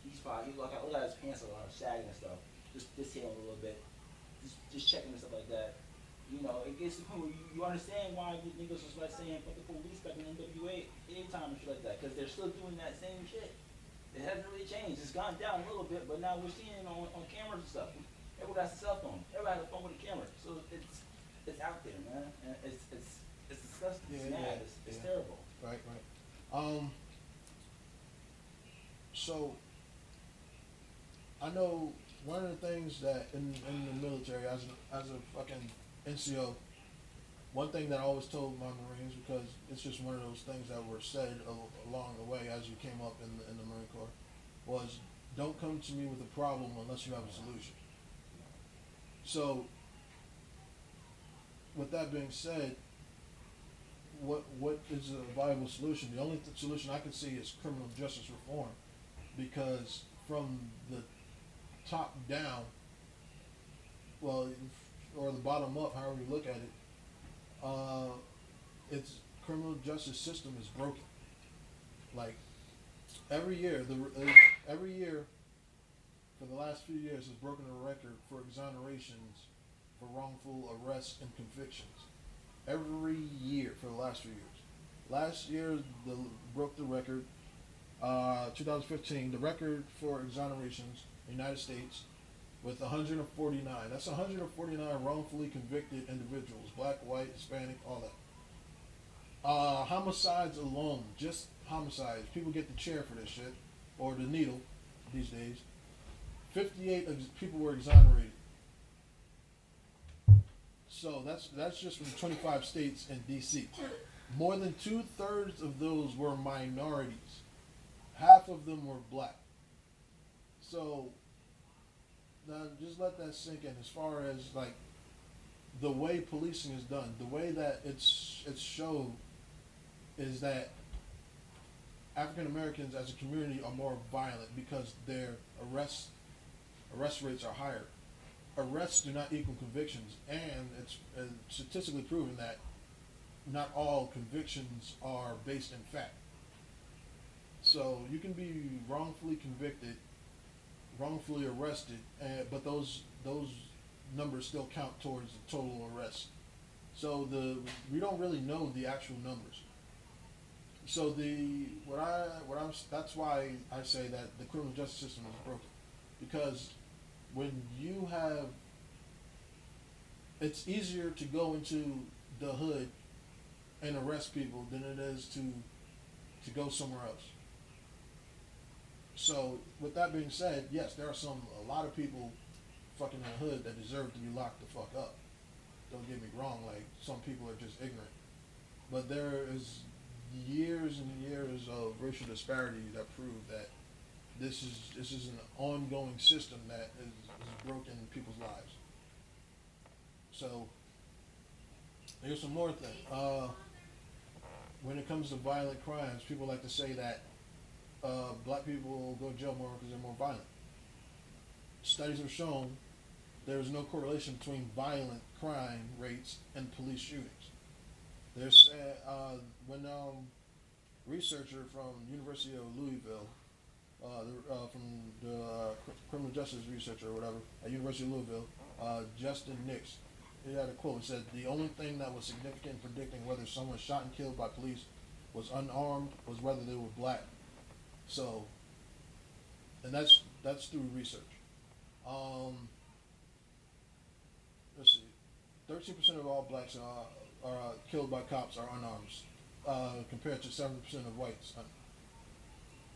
He's look at his pants are sagging and stuff. Just hit him a little bit. Just checking and stuff like that. It gets to the point where you understand why you niggas was like saying fuck the police back in NWA anytime and shit like that, because they're still doing that same shit. It hasn't really changed. It's gone down a little bit, but now we're seeing it on cameras and stuff. Everybody has a cell phone. Everybody has a phone with a camera. So it's out there, man. And it's disgusting. It's mad. It's terrible. Right. So I know one of the things that in the military, as a fucking NCO, one thing that I always told my Marines, because it's just one of those things that were said along the way as you came up in the Marine Corps, was don't come to me with a problem unless you have a solution. So with that being said, what is a viable solution? The only solution I can see is criminal justice reform, because from the top down, well, or the bottom up, however you look at it, its criminal justice system is broken. Like every year for the last few years has broken a record for exonerations for wrongful arrests and convictions. Every year for the last few years. Last year broke the record. 2015, the record for exonerations in the United States with 149. That's 149 wrongfully convicted individuals, black, white, Hispanic, all that. Homicides alone, just homicides. People get the chair for this shit, or the needle these days. 58 people were exonerated. So that's just from 25 states and DC. More than 2/3 of those were minorities. Half of them were black. So now just let that sink in. As far as like the way policing is done, the way that it's shown is that African Americans as a community are more violent because their arrest rates are higher. Arrests do not equal convictions, and it's statistically proven that not all convictions are based in fact. So you can be wrongfully convicted, wrongfully arrested, but those numbers still count towards the total arrest. So we don't really know the actual numbers. So that's why I say that the criminal justice system is broken, because when you have, it's easier to go into the hood and arrest people than it is to go somewhere else. So with that being said, yes, there are a lot of people fucking in the hood that deserve to be locked the fuck up. Don't get me wrong, like some people are just ignorant. But there is years and years of racial disparity that prove that this is an ongoing system that is broken people's lives. So here's some more thing. When it comes to violent crimes, people like to say that black people go to jail more because they're more violent. Studies have shown there's no correlation between violent crime rates and police shootings. There's when researcher from University of Louisville, from the criminal justice researcher or whatever at University of Louisville, Justin Nix, he had a quote. It said, "The only thing that was significant in predicting whether someone shot and killed by police was unarmed was whether they were black." So, and that's that's through research. Let's see, 13% of all blacks are killed by cops are unarmed, compared to 7% of whites.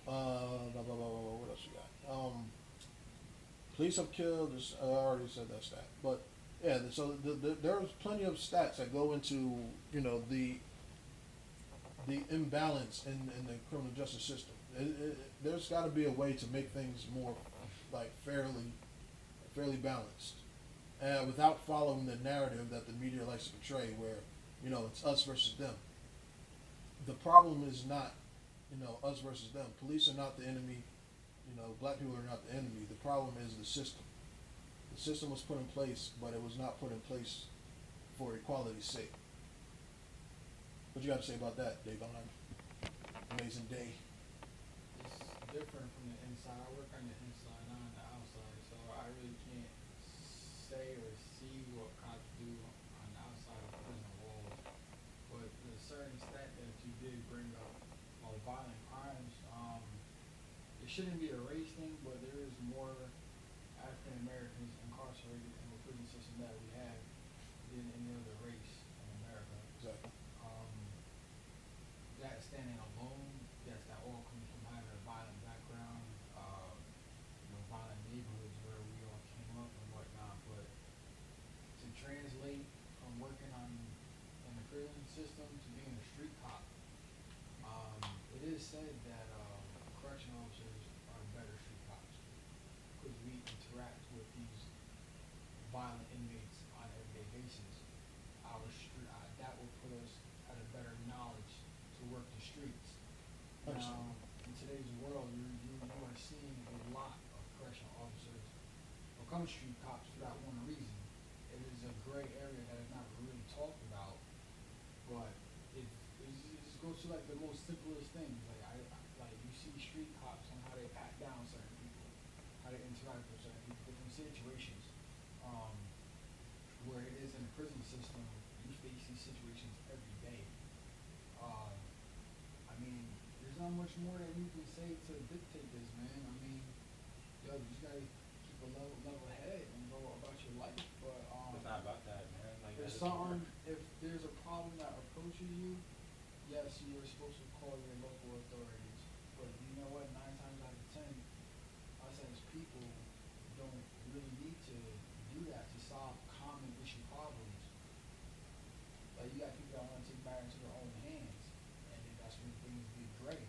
Blah, blah, blah, blah, blah, what else we got? Police have killed. I already said that stat, but yeah. So there's plenty of stats that go into the imbalance in the criminal justice system. There's got to be a way to make things more like fairly balanced, without following the narrative that the media likes to portray, where it's us versus them. The problem is not us versus them. Police are not the enemy. Black people are not the enemy. The problem is the system. The system was put in place, but it was not put in place for equality's sake. What you got to say about that, Davon? Amazing day. It's different from the inside. I work on the inside, not on the outside, so I really can't say or see what cops do on the outside of prison walls. But the certain stat that you did bring up about violent crimes, it shouldn't be a race thing, but there is more African Americans incarcerated in the prison system that we have than any other race in America. Exactly. That standing alone, yes, that all comes from having a violent background, violent neighborhoods where we all came up and whatnot. But to translate from working in the prison system to being a street cop, it is said that correctional officers are better street cops because we interact with these violent inmates on an everyday basis. That will put us at a better knowledge to work the streets. Now, in today's world, you are seeing a lot of correctional officers become street cops for that one reason. It is a gray area that is not really talked about, but it just goes to like the most simplest things. Like you see street cops on how they pat down certain people, how they interact with certain people, different situations. Where it is in the prison system, you face these situations every day. There's not much more that you can say to dictate this, man. You just gotta keep a level head and go about your life. But It's not about that, man. Like, if there's a problem that approaches you, yes, you are supposed to call your local authorities. But you know what? 9 times out of 10, us as people don't really need to do that to solve common issue problems. Like you got people that want to take matters into their own hands, and then that's when things get gray.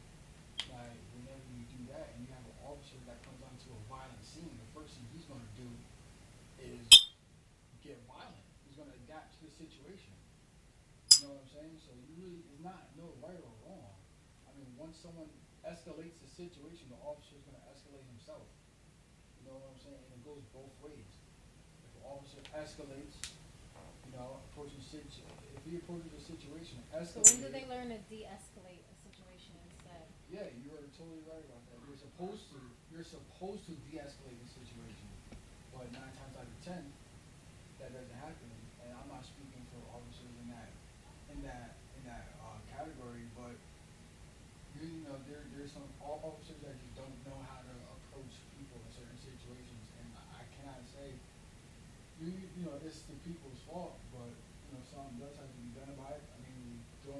Like whenever you do that, and you have an officer that comes onto a violent scene, the first thing he's going to do is get violent. He's going to adapt to the situation. You know what I'm saying? So you really, it's not no right or wrong. Once someone escalates the situation, the officer is going to escalate himself. You know what I'm saying? And it goes both ways. If an officer escalates, if he approaches a situation, So escalates. when do they learn to de-escalate a situation instead? Yeah, you are totally right about that. You're supposed to de-escalate the situation, but 9 times out of 10, that doesn't happen. And I'm not speaking for officers in that category, but there's some officers that just don't know how to approach people in certain situations, and I cannot say it's the people's fault, but something does have to be done about it. The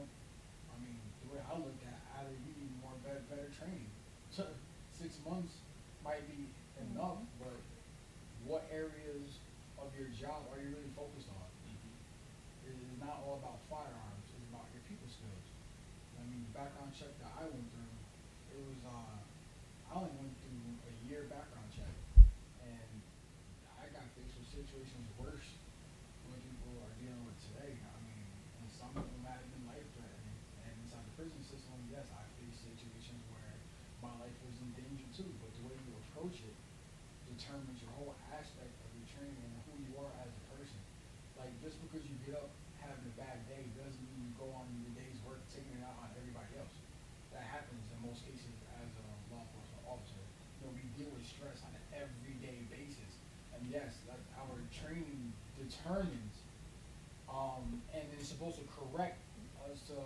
way I look at it, you need more better training. 6 months might be enough, but what areas of your job are you really focused on? It is not all about firearms, it's about your people skills. The background check that I went through, I only went through a year background check, and I got faced with situations worse than people are dealing with today. And some of them might have been life-threatening, and inside the prison system, yes, I faced situations where my life was in danger too, but the way you approach it determines your whole aspect of your training and who you are as a person. Like, just because you get up having a bad day doesn't mean you go on your day's work taking it out on everybody else. That happens in most cases as a law enforcement officer. We deal with stress on an everyday basis. And yes, our training determines, and it's supposed to correct us to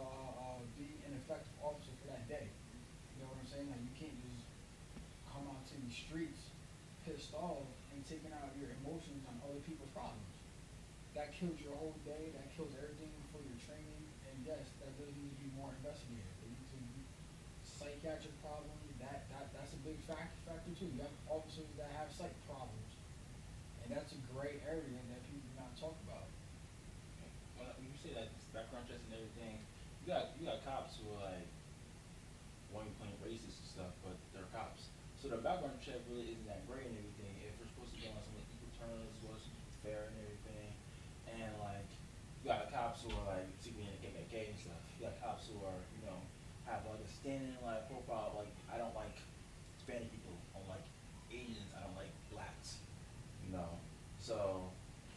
be an effective officer for that day. You know what I'm saying? Like, you can't just come out to the streets pissed off and taking out your emotions on other people's problems. That kills your whole day. That kills everything for your training. And yes, that does need to be more investigated. There needs to be psychiatric problems. That's a big factor too. You have officers that have psych problems, and that's a gray area that people do not talk about. When you say that background checks and everything, you got cops who are like wanting playing racist and stuff, but they're cops. So the background check really isn't that great and everything. If we're supposed to be on some equal terms, what's fair and everything, and like you got cops who are like particularly in the KKK and stuff. You got cops who are have like a standing like profile like I don't like Hispanic people, I don't like Asians, I don't like blacks, So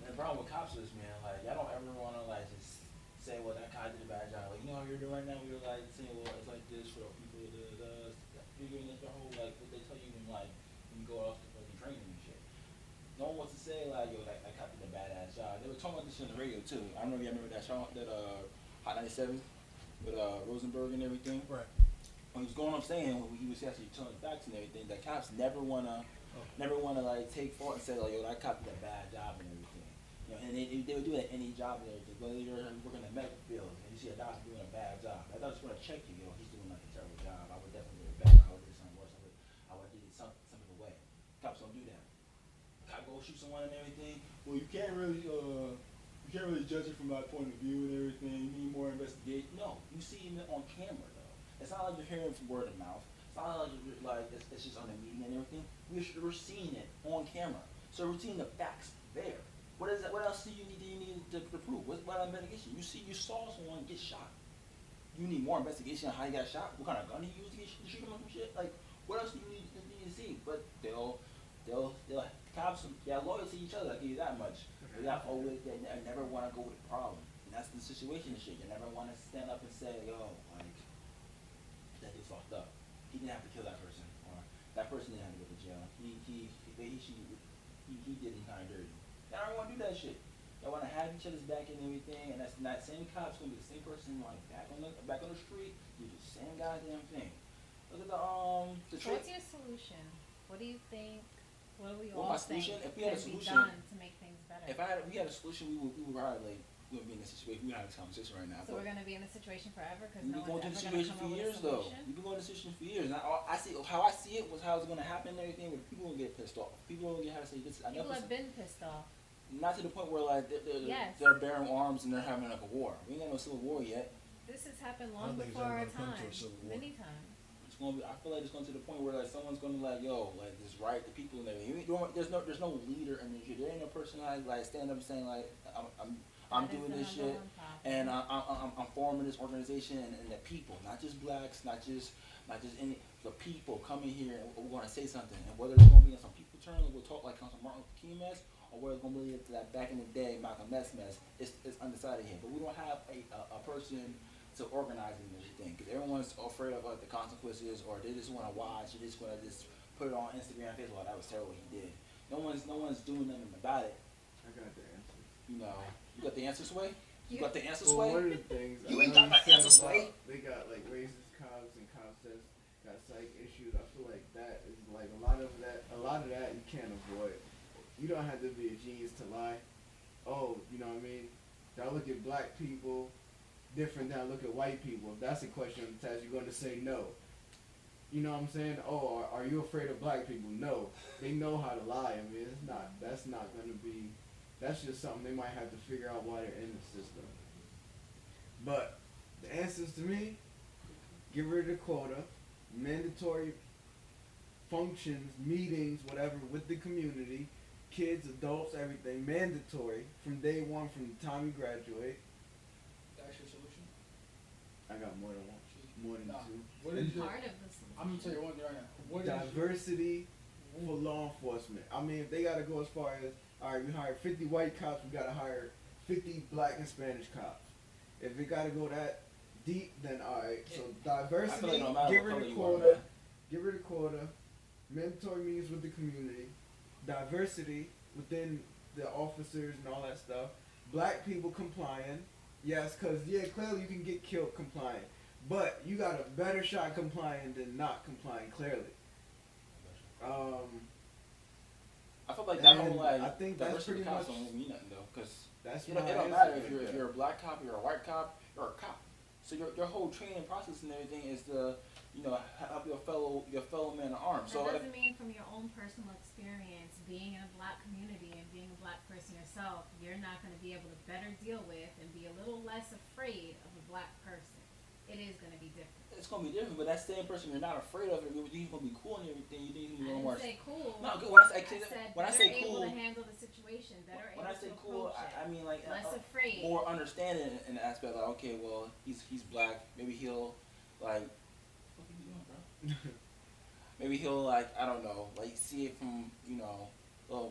and the problem with cops is, man, like y'all don't ever want to like just say, well, that guy did a bad job. Like, how you're doing right now, we're like saying, well, it's like this for the people. You're doing this the whole like what they tell you when you go off to fucking training and shit. No one wants to say like, yo, that cop did a badass job. They were talking about this on the radio too. I don't know if you remember that show, that Hot 97 with Rosenberg and everything. Right. When he was going up saying, when he was actually telling facts and everything, that cops never wanna like take fault and say like, yo, that cop did a bad job and everything. And they would do it at any job and everything. Whether you're working in the medical field and you see a doctor doing a bad job, I just want to check you, yo, he's doing like a terrible job. I would definitely do it better. I would do something worse. I would do something away. Cops don't do that. Cop go shoot someone and everything. Well, you can't really judge it from my point of view and everything. You need more investigation. No, you see him on camera though. It's not like you're hearing from word of mouth. It's not like you're like it's just on the media and everything. We're seeing it on camera. So we're seeing the facts there. What is that? What else do you need to prove? What investigation? You saw someone get shot. You need more investigation on how he got shot. What kind of gun he used to shoot him or some shit? Like, what else do you need to see? But they'll cops, they're loyal to each other. I give you that much. They never want to go with the problem. And that's the situation and shit. You never want to stand up and say, yo, like, that dude fucked up. He didn't have to kill that person, or that person didn't have to go to jail. He did him kind of dirty. Y'all don't want to do that shit. Y'all want to have each other's back and everything, and that's not same cop's gonna be the same person like back on the street. Do the same goddamn thing. Look at the So what's your solution? What do you think? What do we well, all my think solution, if we can had a be solution, done to make things better? if we had a solution, we would probably we would be in this situation. We would have this conversation right now. So we're gonna be in this situation forever because We've no been going one's through ever the gonna situation come for up with years, a though. solution. We've been going to the situation for years. And how I see it was how it's going to happen and everything, but people will get pissed off. People will get how to say this. People have been pissed off. Not to the point where like Yes. they're bearing arms and they're having like a war. We ain't got no civil war yet. This has happened I long don't think it's before ever our gonna come time. to a civil war. Many times. It's gonna be. I feel like it's going to the point where like someone's gonna be like, yo, like this right, the people and everything. There's no leader in this shit. There ain't no person like stand up saying like I'm doing this shit and I'm forming this organization and the people, not just blacks, not just any the people coming here and we're gonna say something. And whether it's gonna be on some people turn, like we'll talk like on some Martin Luther King mess, or whether it's gonna be that back in the day Malcolm X mess, it's undecided here. But we don't have a person to organizing everything because everyone's afraid of like the consequences, or they just want to watch, or they just want to just put it on Instagram, Facebook. That was terrible. He did. No one's doing nothing about it. I got the answer. You got the answer, Sway? You got the answer, Well, Sway? one of the things You I ain't know got my you answer, said Sway. about they got like racist cops and cops that's got psych issues. I feel like that is like a lot of that you can't avoid. You don't have to be a genius to lie. Oh, you know what I mean? I look at black people different than I look at white people. If that's a question on the test, you're going to say no. You know what I'm saying? Oh, are you afraid of black people? No. They know how to lie. I mean, that's not going to be, that's just something they might have to figure out while they're in the system. But the answers to me, get rid of the quota, mandatory functions, meetings, whatever, with the community, kids, adults, everything, mandatory from day one, from the time you graduate. That's your solution? I got more than one. More than Nah. two. What is your, Part of the solution. I'm gonna tell you one thing right now. What is Diversity for law enforcement. I mean, if they gotta go as far as, alright, we hired 50 white cops, we gotta hire 50 black and Spanish cops. If it gotta go that deep, then alright. So diversity, I feel like no matter get what rid color of you quota, are, man. get rid of quota, mandatory meetings with the community, diversity within the officers and all that stuff, black people complying, yes, cause yeah, clearly you can get killed complying, but you got a better shot complying than not complying, clearly. I feel like that And whole like I think that's diversity pretty of cops much- don't mean nothing though, because That's it my don't answer matter right if there. you're a black cop, you're a white cop, you're a cop. So your whole training process and everything is to help your fellow man in arms. That So doesn't mean from your own personal experience, being in a black community and being a black person yourself, you're not going to be able to better deal with and be a little less afraid of a black person. It is going to be different. it's gonna be different, but that same person you're not afraid of, you think he's gonna be cool and everything. You think he's I gonna be didn't more. say cool. No, good. I said When I better say able cool, to handle the situation, better when able I say to cool, approach it. I mean like less afraid. more understanding in the aspect like, okay, well, he's black. Maybe he'll like. What are you doing, bro? Maybe he'll like, I don't know, like see it from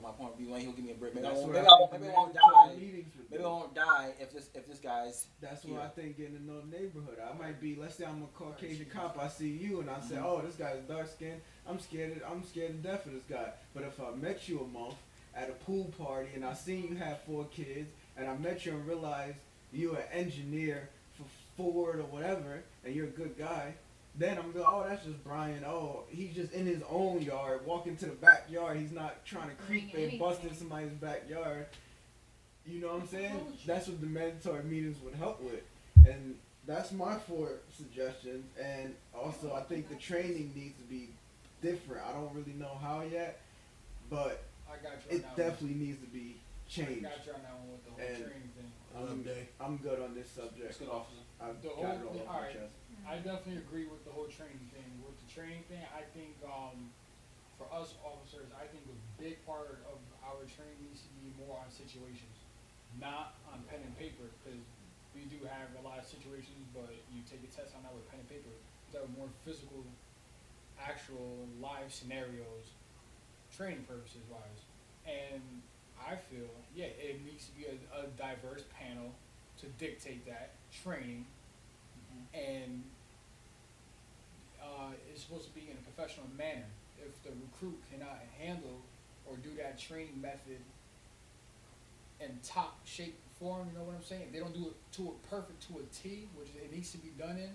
my point of view. And he'll give me a break. Maybe I That's won't. where Maybe I I won't think the die. mandatory meetings would Maybe be. I won't die if this guy's. That's here. where I think getting to know the neighborhood. I might be, let's say I'm a Caucasian cop, I see you and I say, oh, this guy's dark skinned. I'm scared to death of this guy. But if I met you a month at a pool party and I seen you have 4 kids and I met you and realized you're an engineer for Ford or whatever and you're a good guy, then I'm going, oh, that's just Brian. Oh, he's just in his own yard, walking to the backyard. He's not trying to creep and bust in somebody's backyard. You know what I'm saying? That's what the mandatory meetings would help with. And that's my 4 suggestions. And also, I think the training needs to be different. I don't really know how yet, but I got you on it that definitely needs to be one. I changed. got you on that one with the whole And- training thing. I'm good on this subject. Let's get officer. I've The got whole it all thing- off my alright. chest. I definitely agree with the whole training thing. With the training thing, I think for us officers, I think a big part of our training needs to be more on situations, not on pen and paper, because we do have a lot of situations, but you take a test on that with pen and paper. That are more physical, actual live scenarios, training purposes wise. And I feel, it needs to be a diverse panel to dictate that training, and it's supposed to be in a professional manner. If the recruit cannot handle or do that training method in top shape form, you know what I'm saying? If they don't do it to a perfect to a T, which it needs to be done in,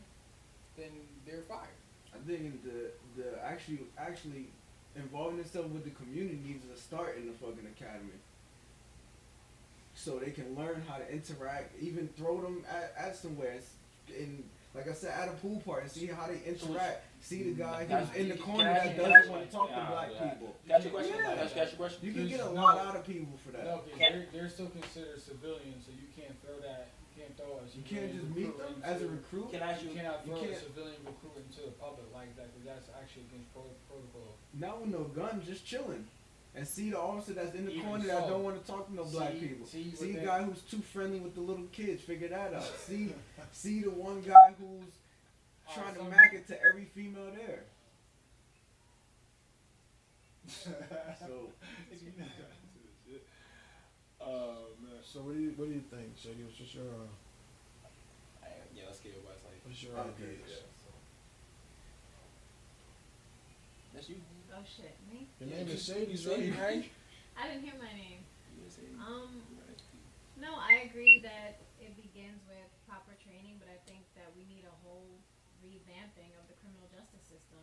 then they're fired. I think the actually involving themselves with the community needs to start in the fucking academy, so they can learn how to interact. Even throw them at somewhere in, like I said, at a pool party, see how they interact. See the guy who's in the corner that doesn't want to talk to black people. Got your question? Yeah. Got your question? You can get a No. lot out of people for that. No, because they're still considered civilians, so you can't throw that. You can't throw a You can't civilian just meet recruit them as a into- recruit. Can I ask You you? cannot You throw a can't- civilian recruit into the public like that, because that's actually against protocol. Not with no gun, just chilling. And see the officer that's in the Even corner that so. don't want to talk to no black See- people. see See what the that- guy who's too friendly with the little kids, figure that out. See the one guy who's trying to mack it to every female there. So Oh man. So what do you think, Sadie? What's just your Yeah, let's get everybody's like. what's your okay, ideas? yeah. That's you. Oh shit, me? Your Yeah, name you- is Sadie's, you Sadie, right? right? I didn't hear my name. You say you right. No, I agree that it begins with proper training, but I think that we need a whole revamping of the criminal justice system.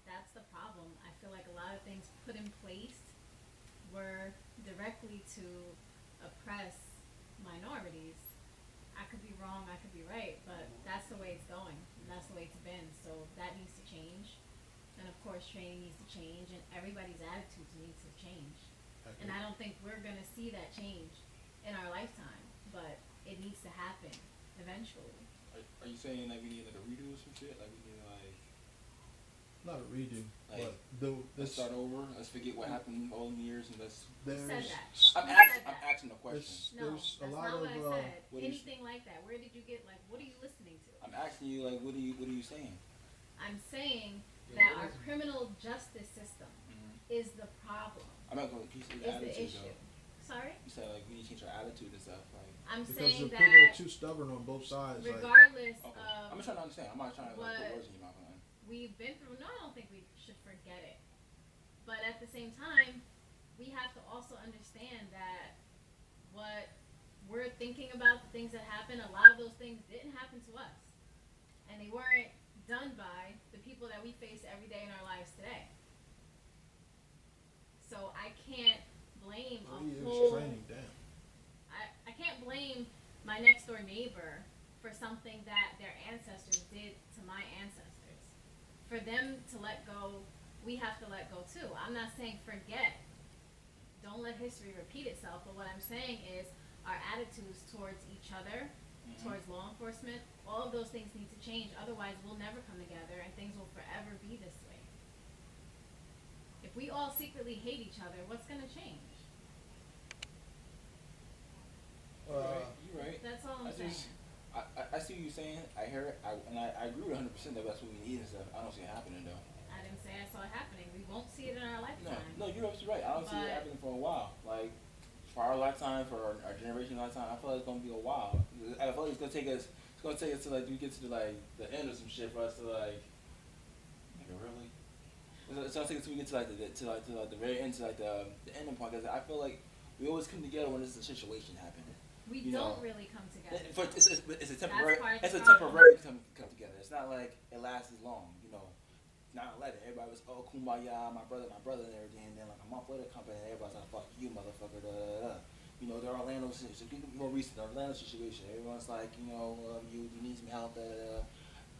That's the problem. I feel like a lot of things put in place were directly to oppress minorities. I could be wrong, I could be right, but that's the way it's going, and that's the way it's been. So that needs to change. And of course, training needs to change, and everybody's attitudes need to change. And I don't think we're gonna see that change in our lifetime, but it needs to happen eventually. Are you saying like we need like a redo or some shit? Like we need like Not a redo, Like, but the let's start over. Let's forget what happened all the years and let's. Who said there's that? I'm Who asking. said I'm that? asking a question. there's, No, there's that's a lot not of what I said. what do you- Anything like that. Where did you get, like, what are you listening to? I'm asking you like, what are you saying? I'm saying Yeah, that what our is it? criminal justice system is the problem, I'm not going to piece of is the attitude issue. though. Sorry? You said like we need to change our attitude and stuff. Like, I'm because saying the people are that too stubborn on both sides. Like, regardless okay. of I'm just trying to understand. I'm not trying to like, put what- words in your mouth. Man. we've been through, no, I don't think we should forget it. But at the same time, we have to also understand that what we're thinking about, the things that happen, a lot of those things didn't happen to us. And they weren't done by the people that we face every day in our lives today. So I can't for them to let go, we have to let go too. I'm not saying forget. Don't let history repeat itself. But what I'm saying is our attitudes towards each other, towards law enforcement, all of those things need to change. Otherwise, we'll never come together and things will forever be this way. If we all secretly hate each other, what's going to change? You're right. That's all I'm saying. I see what you're saying. I hear it. I agree with 100% that that's what we need and stuff. I don't see it happening though. I didn't say I saw it happening. We won't see it in our lifetime. No, you're absolutely right. I don't see it happening for a while. Like, for our lifetime, for our generation lifetime, I feel like it's gonna be a while. I feel like it's gonna take us to like we get to like the end of some shit for us to like. Nigga, really? It's gonna take us till we get to like the very end, to like the ending point. Cause I feel like we always come together when there's a situation happening. We don't really come together. It's a temporary. It's a problem. temporary come together. It's not like it lasts as long. 9/11, everybody was kumbaya, my brother, and everything. And then like a month later, company, everybody's like, fuck you, motherfucker. Da, da, da. The Orlando situation, more recent, the Orlando situation. Everyone's like, you need some help. Da, da, da.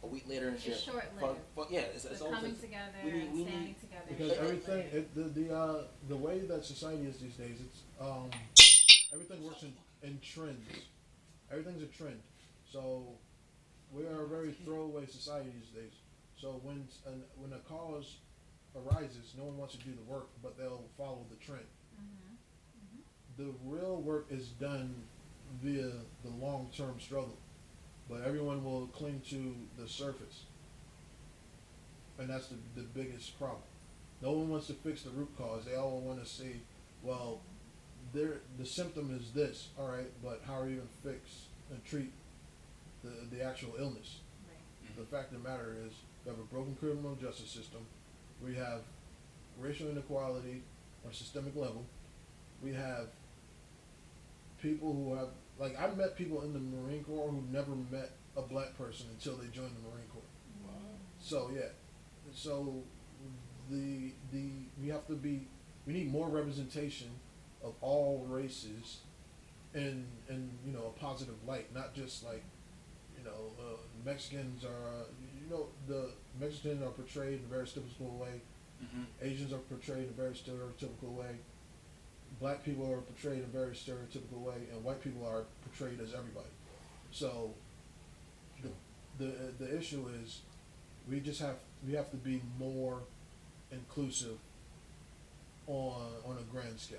A week later and shit. It's short-lived. Yeah, it's coming always, together we and need, standing together. Because everything, the way that society is these days, it's everything works in trends. Everything's a trend. So we are a very throwaway society these days. So when a cause arises, no one wants to do the work, but they'll follow the trend. The real work is done via the long-term struggle, but everyone will cling to the surface, and that's the biggest problem. No one wants to fix the root cause. They all want to say, well, the symptom is this, all right, but how are you going to fix and treat the actual illness? Right. The fact of the matter is, we have a broken criminal justice system. We have racial inequality on a systemic level. We have people who have, like, I've met people in the Marine Corps who never met a black person until they joined the Marine Corps. Wow. So yeah, so we need more representation of all races in a positive light, not just like Mexicans are the Mexicans are portrayed in a very stereotypical way. Asians are portrayed in a very stereotypical way. Black people are portrayed in a very stereotypical way, and white people are portrayed as everybody. So the issue is we have to be more inclusive on a grand scale.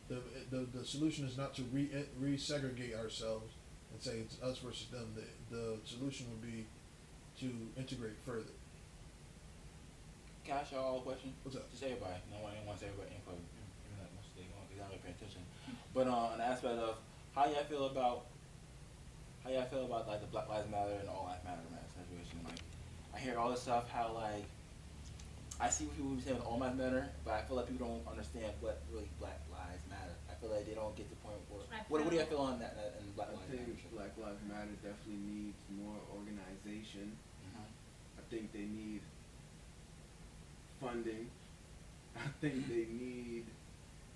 The solution is not to re-segregate ourselves and say it's us versus them. The solution would be to integrate further. Can I ask y'all a question? What's up? Just everybody. No one wants everybody input. Even that much they don't, because I don't pay attention. But on the aspect of how y'all feel about like the Black Lives Matter and All Lives Matter situation. Like, I hear all this stuff. How like I see what people be saying with All Lives Matter, but I feel like people don't understand what really Black Lives Matter. I feel like they don't get the point where. What do you feel on that in Black Lives Matter? I think Black Lives Matter definitely needs more organization. I think they need funding. I think they need,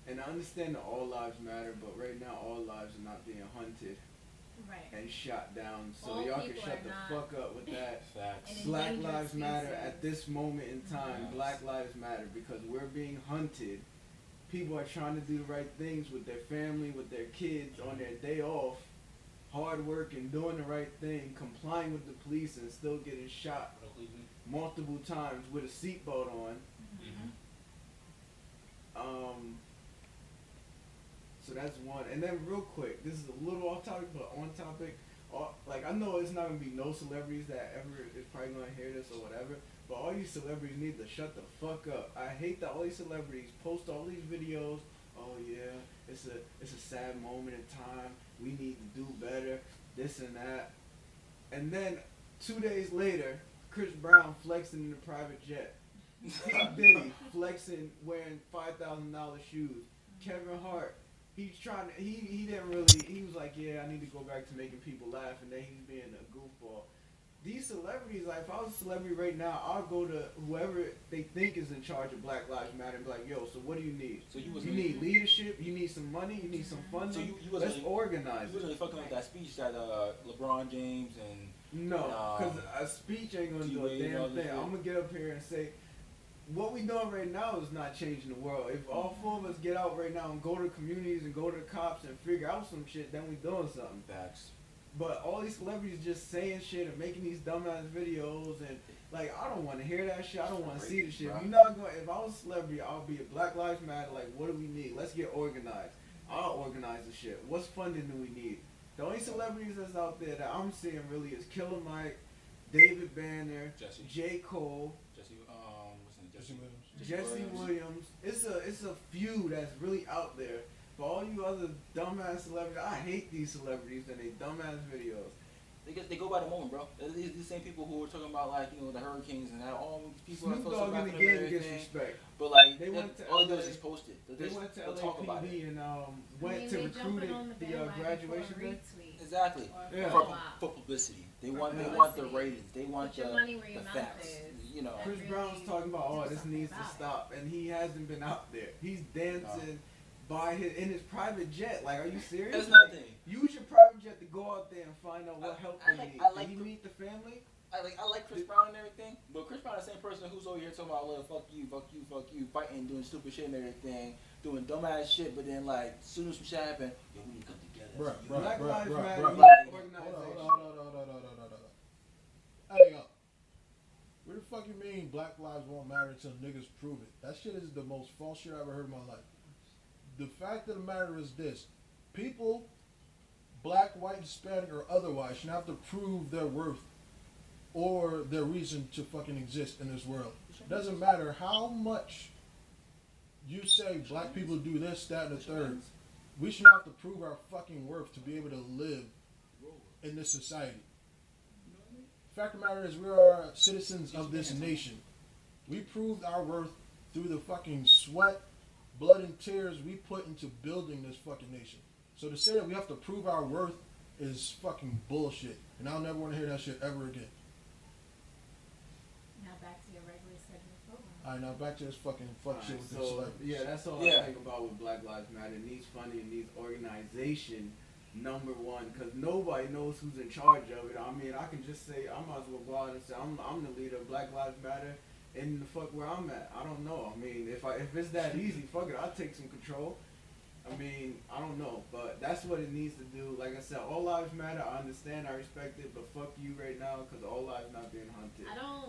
and I understand that all lives matter, but right now all lives are not being hunted and shot down. So all y'all can shut the fuck up with that. Facts. Black Lives Matter at this moment in time. Black Lives Matter because we're being hunted. People are trying to do the right things with their family, with their kids on their day off, hard work and doing the right thing, complying with the police and still getting shot multiple times with a seatbelt on. So that's one. And then real quick, this is a little off topic, but on topic. Like, I know it's not going to be no celebrities that ever is probably going to hear this or whatever, but all you celebrities need to shut the fuck up. I hate that all these celebrities post all these videos. Oh yeah, it's a sad moment in time. We need to do better, this and that. And then 2 days later, Chris Brown flexing in a private jet. P. Diddy flexing wearing $5,000 shoes. Kevin Hart, he was like, yeah, I need to go back to making people laugh, and then he's being a goofball. These celebrities, like, if I was a celebrity right now, I'll go to whoever they think is in charge of Black Lives Matter and be like, yo, so what do you need? So you need leadership, you need some money, you need some funding. So let's organize. You wasn't really fucking with that speech that LeBron James and No, because a speech ain't gonna do a damn thing. I'm gonna get up here and say, what we doing right now is not changing the world. If all four of us get out right now and go to communities and go to the cops and figure out some shit, then we doing something. Facts. But all these celebrities just saying shit and making these dumbass videos and like I don't want to hear that shit. I don't want to see the shit. You're not going. If I was a celebrity, I'll be a Black Lives Matter. Like, what do we need? Let's get organized. I'll organize the shit. What funding do we need? The only celebrities that's out there that I'm seeing really is Killer Mike, David Banner, J. Cole, Jesse Williams. It's a few that's really out there. For all you other dumbass celebrities, I hate these celebrities and they dumbass videos. They go by the moment, bro. These same people who were talking about like the hurricanes and how all people Snoop Dogg in the game gets respect. But like they went to all they do is just post it. They went to LAPD and went to recruit the graduation day. Exactly. Yeah. For publicity. They want the ratings. They want the facts. Chris Brown's talking about this needs to stop, and he hasn't been out there. He's dancing in his private jet. Like, are you serious? That's nothing. Use your private jet to go out there and find out what help they need. Did he meet the family? I like Chris Brown and everything, but Chris Brown is the same person who's over here talking about fuck you, fighting, doing stupid shit and everything, doing dumbass shit, but then like as soon as some shit happen, we need to come together. Black Lives Matter organization. Hold on. Hey, where the fuck you mean Black Lives won't matter until niggas prove it? That shit is the most false shit I've ever heard in my life. The fact of the matter is this: people, black, white, Hispanic, or otherwise, should have to prove their worth or their reason to fucking exist in this world. It doesn't matter how much you say black people do this, that, and the third. We should have to prove our fucking worth to be able to live in this society. The fact of the matter is we are citizens of this nation. We proved our worth through the fucking sweat, blood, and tears we put into building this fucking nation. So to say that we have to prove our worth is fucking bullshit. And I'll never want to hear that shit ever again. Now back to your regularly scheduled program. Alright, now back to this fucking fuck shit with this celebrities. Yeah, that's all I think about with Black Lives Matter. It needs funding, it needs organization, number one, because nobody knows who's in charge of it. I mean, I can just say, I might as well go out and say, I'm the leader of Black Lives Matter and the fuck where I'm at. I don't know. I mean, if it's that easy, fuck it, I'll take some control. I mean, I don't know, but that's what it needs to do. Like I said, all lives matter. I understand, I respect it, but fuck you right now because all lives not being hunted. I don't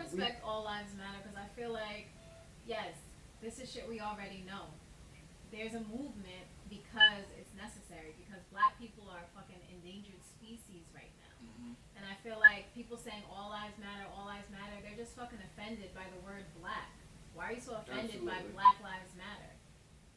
respect all lives matter because I feel like, yes, this is shit we already know. There's a movement because it's necessary, because black people are a fucking endangered species right now. Mm-hmm. And I feel like people saying all lives matter, they're just fucking offended by the word black. Why are you so offended by Black Lives Matter?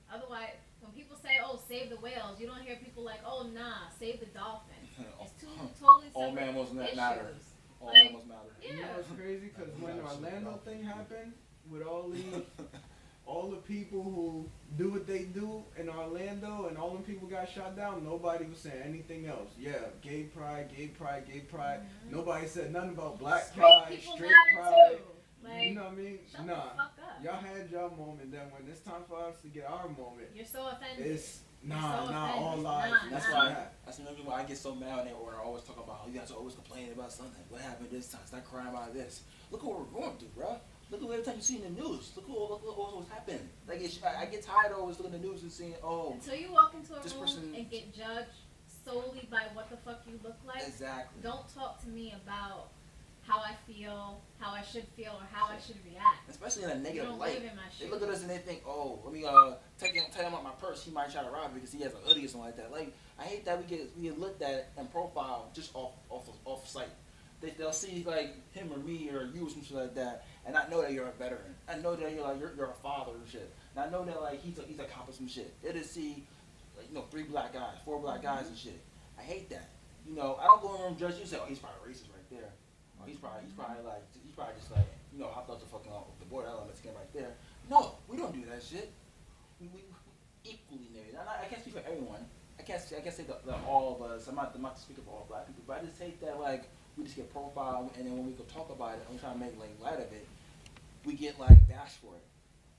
Otherwise, when people say, oh, save the whales, you don't hear people like, oh, nah, save the dolphins. It's two totally separate all mammals matter. All like, mammals matter. Yeah. You know what's crazy? Because when the Orlando thing happened, with all the people who do what they do in Orlando and all the people got shot down, nobody was saying anything else. Yeah, gay pride. Mm-hmm. Nobody said nothing about black pride, straight pride. Like, you know what I mean? Shut the fuck up. Y'all had y'all moment. Then when it's time for us to get our moment, you're so offended. It's all lies. That's why I get so mad when I always talk about you guys are always complaining about something. What happened this time? Stop crying about this. Look what we're going through, bro. Look at every time you see in the news. Look what's happened. Like I get tired of always looking at the news and seeing until you walk into a room and get judged solely by what the fuck you look like. Exactly. Don't talk to me about how I feel, how I should feel, or how I should react. Especially in a negative light. They look shoes. at us and they think, oh, let me tell him about my purse. He might try to rob me because he has a hoodie or something like that. Like, I hate that we get looked at and profiled just off sight. They'll see like him or me or you or some shit like that, and I know that you're a veteran. I know that you're a father and shit. And I know that like he's accomplished some shit. They just see like 3 black guys, 4 black guys and shit. I hate that. I don't go in and judge you and say, oh, he's probably racist right there. He's probably just like hopped off the fucking the border Mexican right there. No, we don't do that shit. We equally married. I can't speak for everyone. I can't say that all of us. I'm not to speak for all black people, but I just hate that like we just get profiled and then when we go talk about it and we try to make like light of it, we get like bashed for it.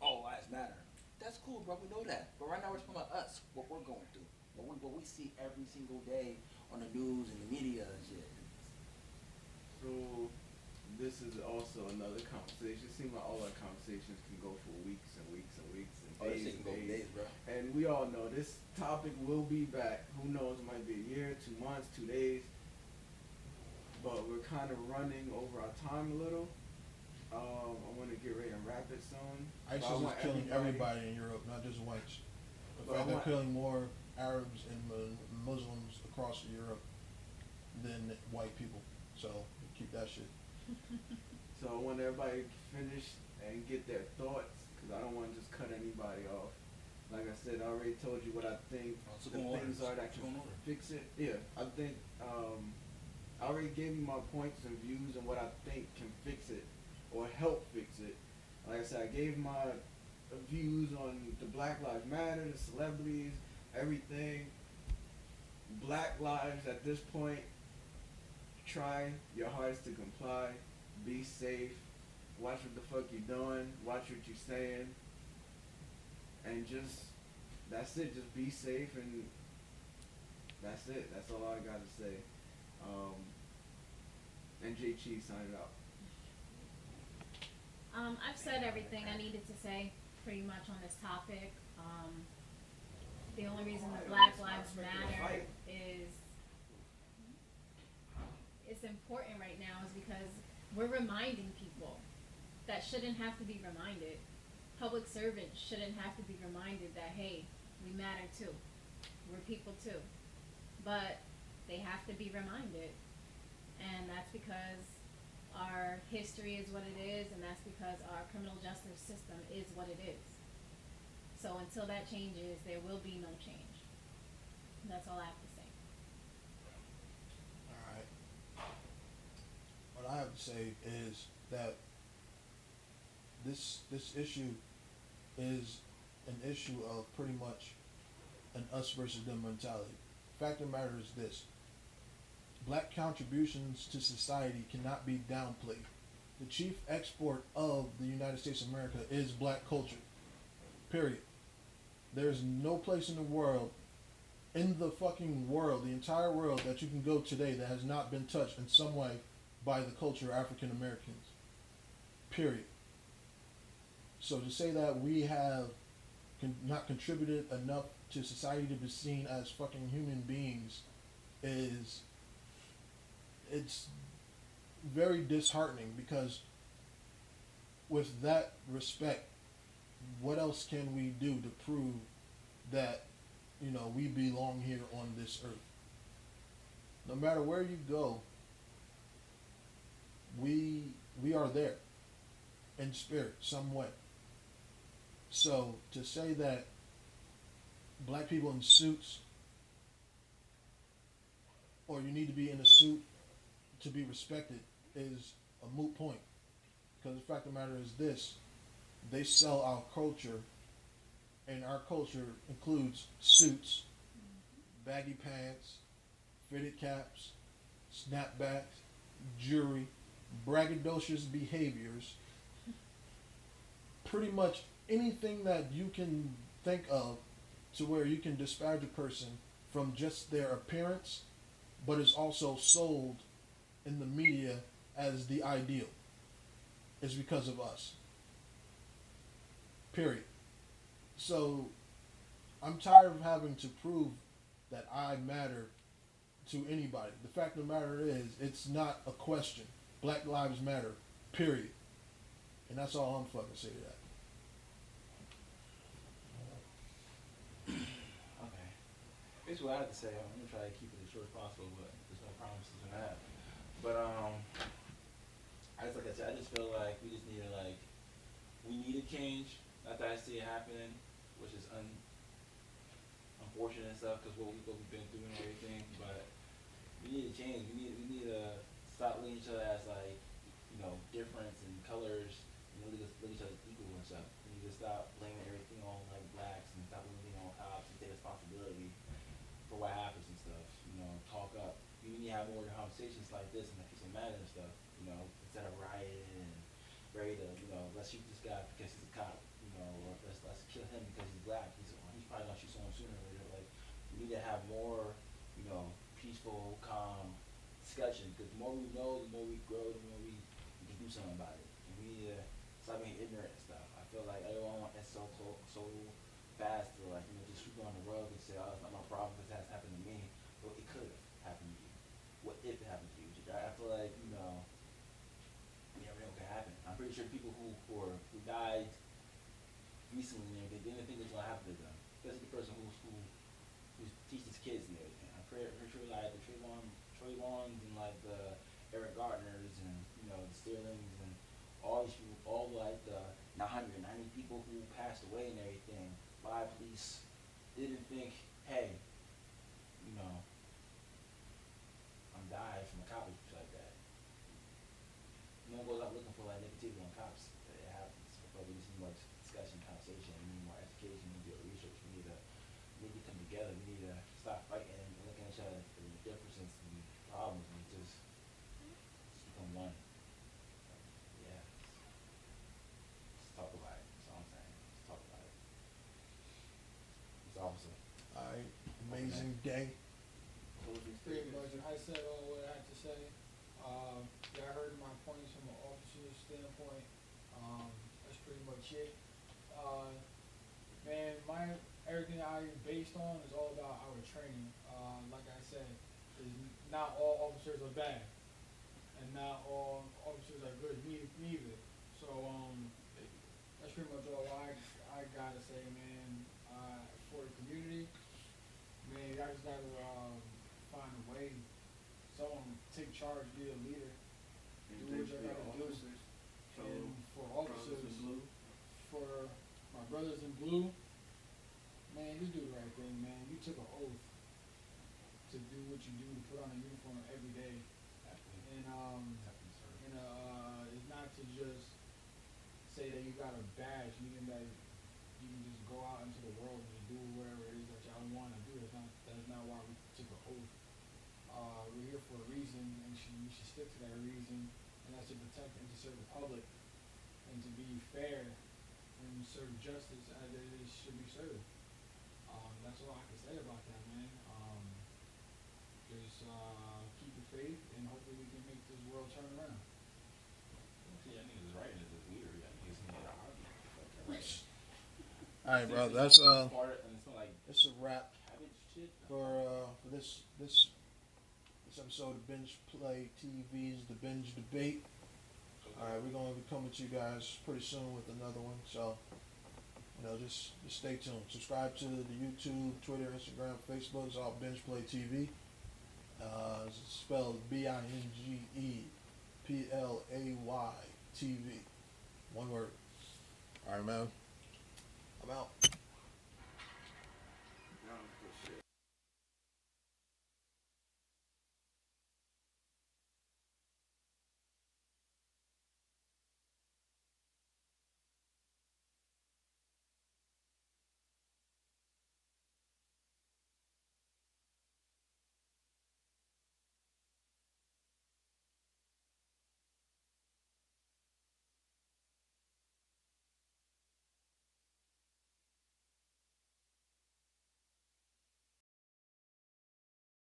All lives matter. That's cool, bro. We know that. But right now we're talking about us, what we're going through, what we see every single day on the news and the media and shit. So this is also another conversation. It seems like all our conversations can go for weeks and weeks and weeks and Oh, this days shit and can go for days. days, bro. And we all know this topic will be back. Who knows? It might be a year, 2 months, 2 days. But we're kind of running over our time a little. I want to get ready to wrap it soon. But I ISIS is want killing everybody in Europe, not just whites. In But I fact, they're want- killing more Arabs and Muslims across Europe than white people. So keep that shit. So I want everybody to finish and get their thoughts, because I don't want to just cut anybody off. Like I said, I already told you what I think So the go on. things are that So can go on. fix it. Yeah, I think I already gave you my points and views and what I think can fix it or help fix it. Like I said, I gave my views on the Black Lives Matter, the celebrities, everything. Black lives at this point, try your hardest to comply, be safe, watch what the fuck you're doing, watch what you're saying, and just, that's it, just be safe, and that's it, that's all I gotta say. And JT signed out. I've said everything I needed to say pretty much on this topic. The only reason the Black Lives Matter is it's important right now is because we're reminding people that shouldn't have to be reminded. Public servants shouldn't have to be reminded that, hey, we matter too. We're people too. But they have to be reminded. And that's because our history is what it is, and that's because our criminal justice system is what it is. So until that changes, there will be no change. That's all I have to say. Alright. What I have to say is that this issue is an issue of pretty much an us versus them mentality. Fact of the matter is this: black contributions to society cannot be downplayed. The chief export of the United States of America is black culture. Period. There's no place in the world, in the fucking world, the entire world, that you can go today that has not been touched in some way by the culture of African Americans. Period. So to say that we have not contributed enough to society to be seen as fucking human beings is, it's very disheartening, because with that respect, what else can we do to prove that, you know, we belong here on this earth? No matter where you go, we are there in spirit some way. So to say that black people in suits, or you need to be in a suit to be respected, is a moot point. Because the fact of the matter is this: they sell our culture, and our culture includes suits, baggy pants, fitted caps, snapbacks, jewelry, braggadocious behaviors, pretty much anything that you can think of to where you can disparage a person from just their appearance, but is also sold in the media as the ideal, is because of us. Period. So I'm tired of having to prove that I matter to anybody. The fact of the matter is, it's not a question. Black lives matter. Period. And that's all I'm fucking saying to that. Okay. Basically what I have to say, I'm gonna try to keep it as short as possible, but there's no promises on that. But like I said, I just feel like we just need to we need a change. Not that I see it happening, which is unfortunate and stuff, because what we've been through and everything. But we need a change. We need to stop looking at each other as difference in colors, and look at each other equal and stuff. We need to stop blaming everything on blacks, and stop blaming everything on cops, and take responsibility for what happens and stuff. Talk up. We need to have more conversations like this and peace and matter and stuff. Instead of rioting and ready to let's shoot this guy because he's a cop. Or let's kill him because he's black. He's probably gonna shoot someone sooner or later. We need to have more peaceful, calm discussion. Because the more we know, the more we grow, the more we can do something about it. And we need to stop being ignorant and stuff. I feel like everyone is so fast to like just sweep on the rug and say, oh, it's not my problem because it has happened to me. But it could have happened to you. What if it happened to you? I feel like you never know what could happen. I'm pretty sure people who died recently and everything didn't think it was gonna happen to them. Especially the person who teaches kids and everything. I'm pretty sure like the Trayvons and like the Eric Gardners and the Sterlings and all these people, all like the 190 people who passed away and everything by police didn't think, hey, I'm dying from a cop or something like that. No one goes out looking for like negativity on cops. It happens. But we just need more discussion, conversation. We need more education. We need to do research. We need to come together. We need to stop fighting and looking at each other for the differences and problems and just become one. Yeah. Let's talk about it. That's all I'm saying. Let's talk about it. It's officer. Alright, amazing day. Closing Pretty statements. much, I said all what I had to say. I heard my points from an officer's standpoint. That's pretty much it. Man, everything I based on is all about our training. Like I said, not all officers are bad, and not all officers are good neither. So that's pretty much all I gotta say, man. For the community, man, I just gotta find a way. Someone take charge, be a leader, do what you gotta do. And for officers, for my brothers in blue, man, just do the right thing, man. You took an oath to do what you do, to put on a uniform every day, and it's not to just say that you got a badge, meaning that you can just go out into the world and just do whatever it is that y'all want to do. That's not why we took an oath. We're here for a reason, and we should stick to that reason, and that's to protect and to serve the public, and to be fair and serve justice as it should be served. That's all I can say about that, man. Just keep the faith, and hopefully we can make this world turn around. See, I think it's right as a leader. I think it's needed a hobby. Alright, bro, that's And it's not like it's a wrap cabbage shit. for this episode of Binge Play TV's The Binge Debate. Alright, we're gonna be coming to you guys pretty soon with another one, so just stay tuned. Subscribe to the YouTube, Twitter, Instagram, Facebook. It's all Binge Play TV. It's spelled BINGEPLAY TV. One word. Alright, man.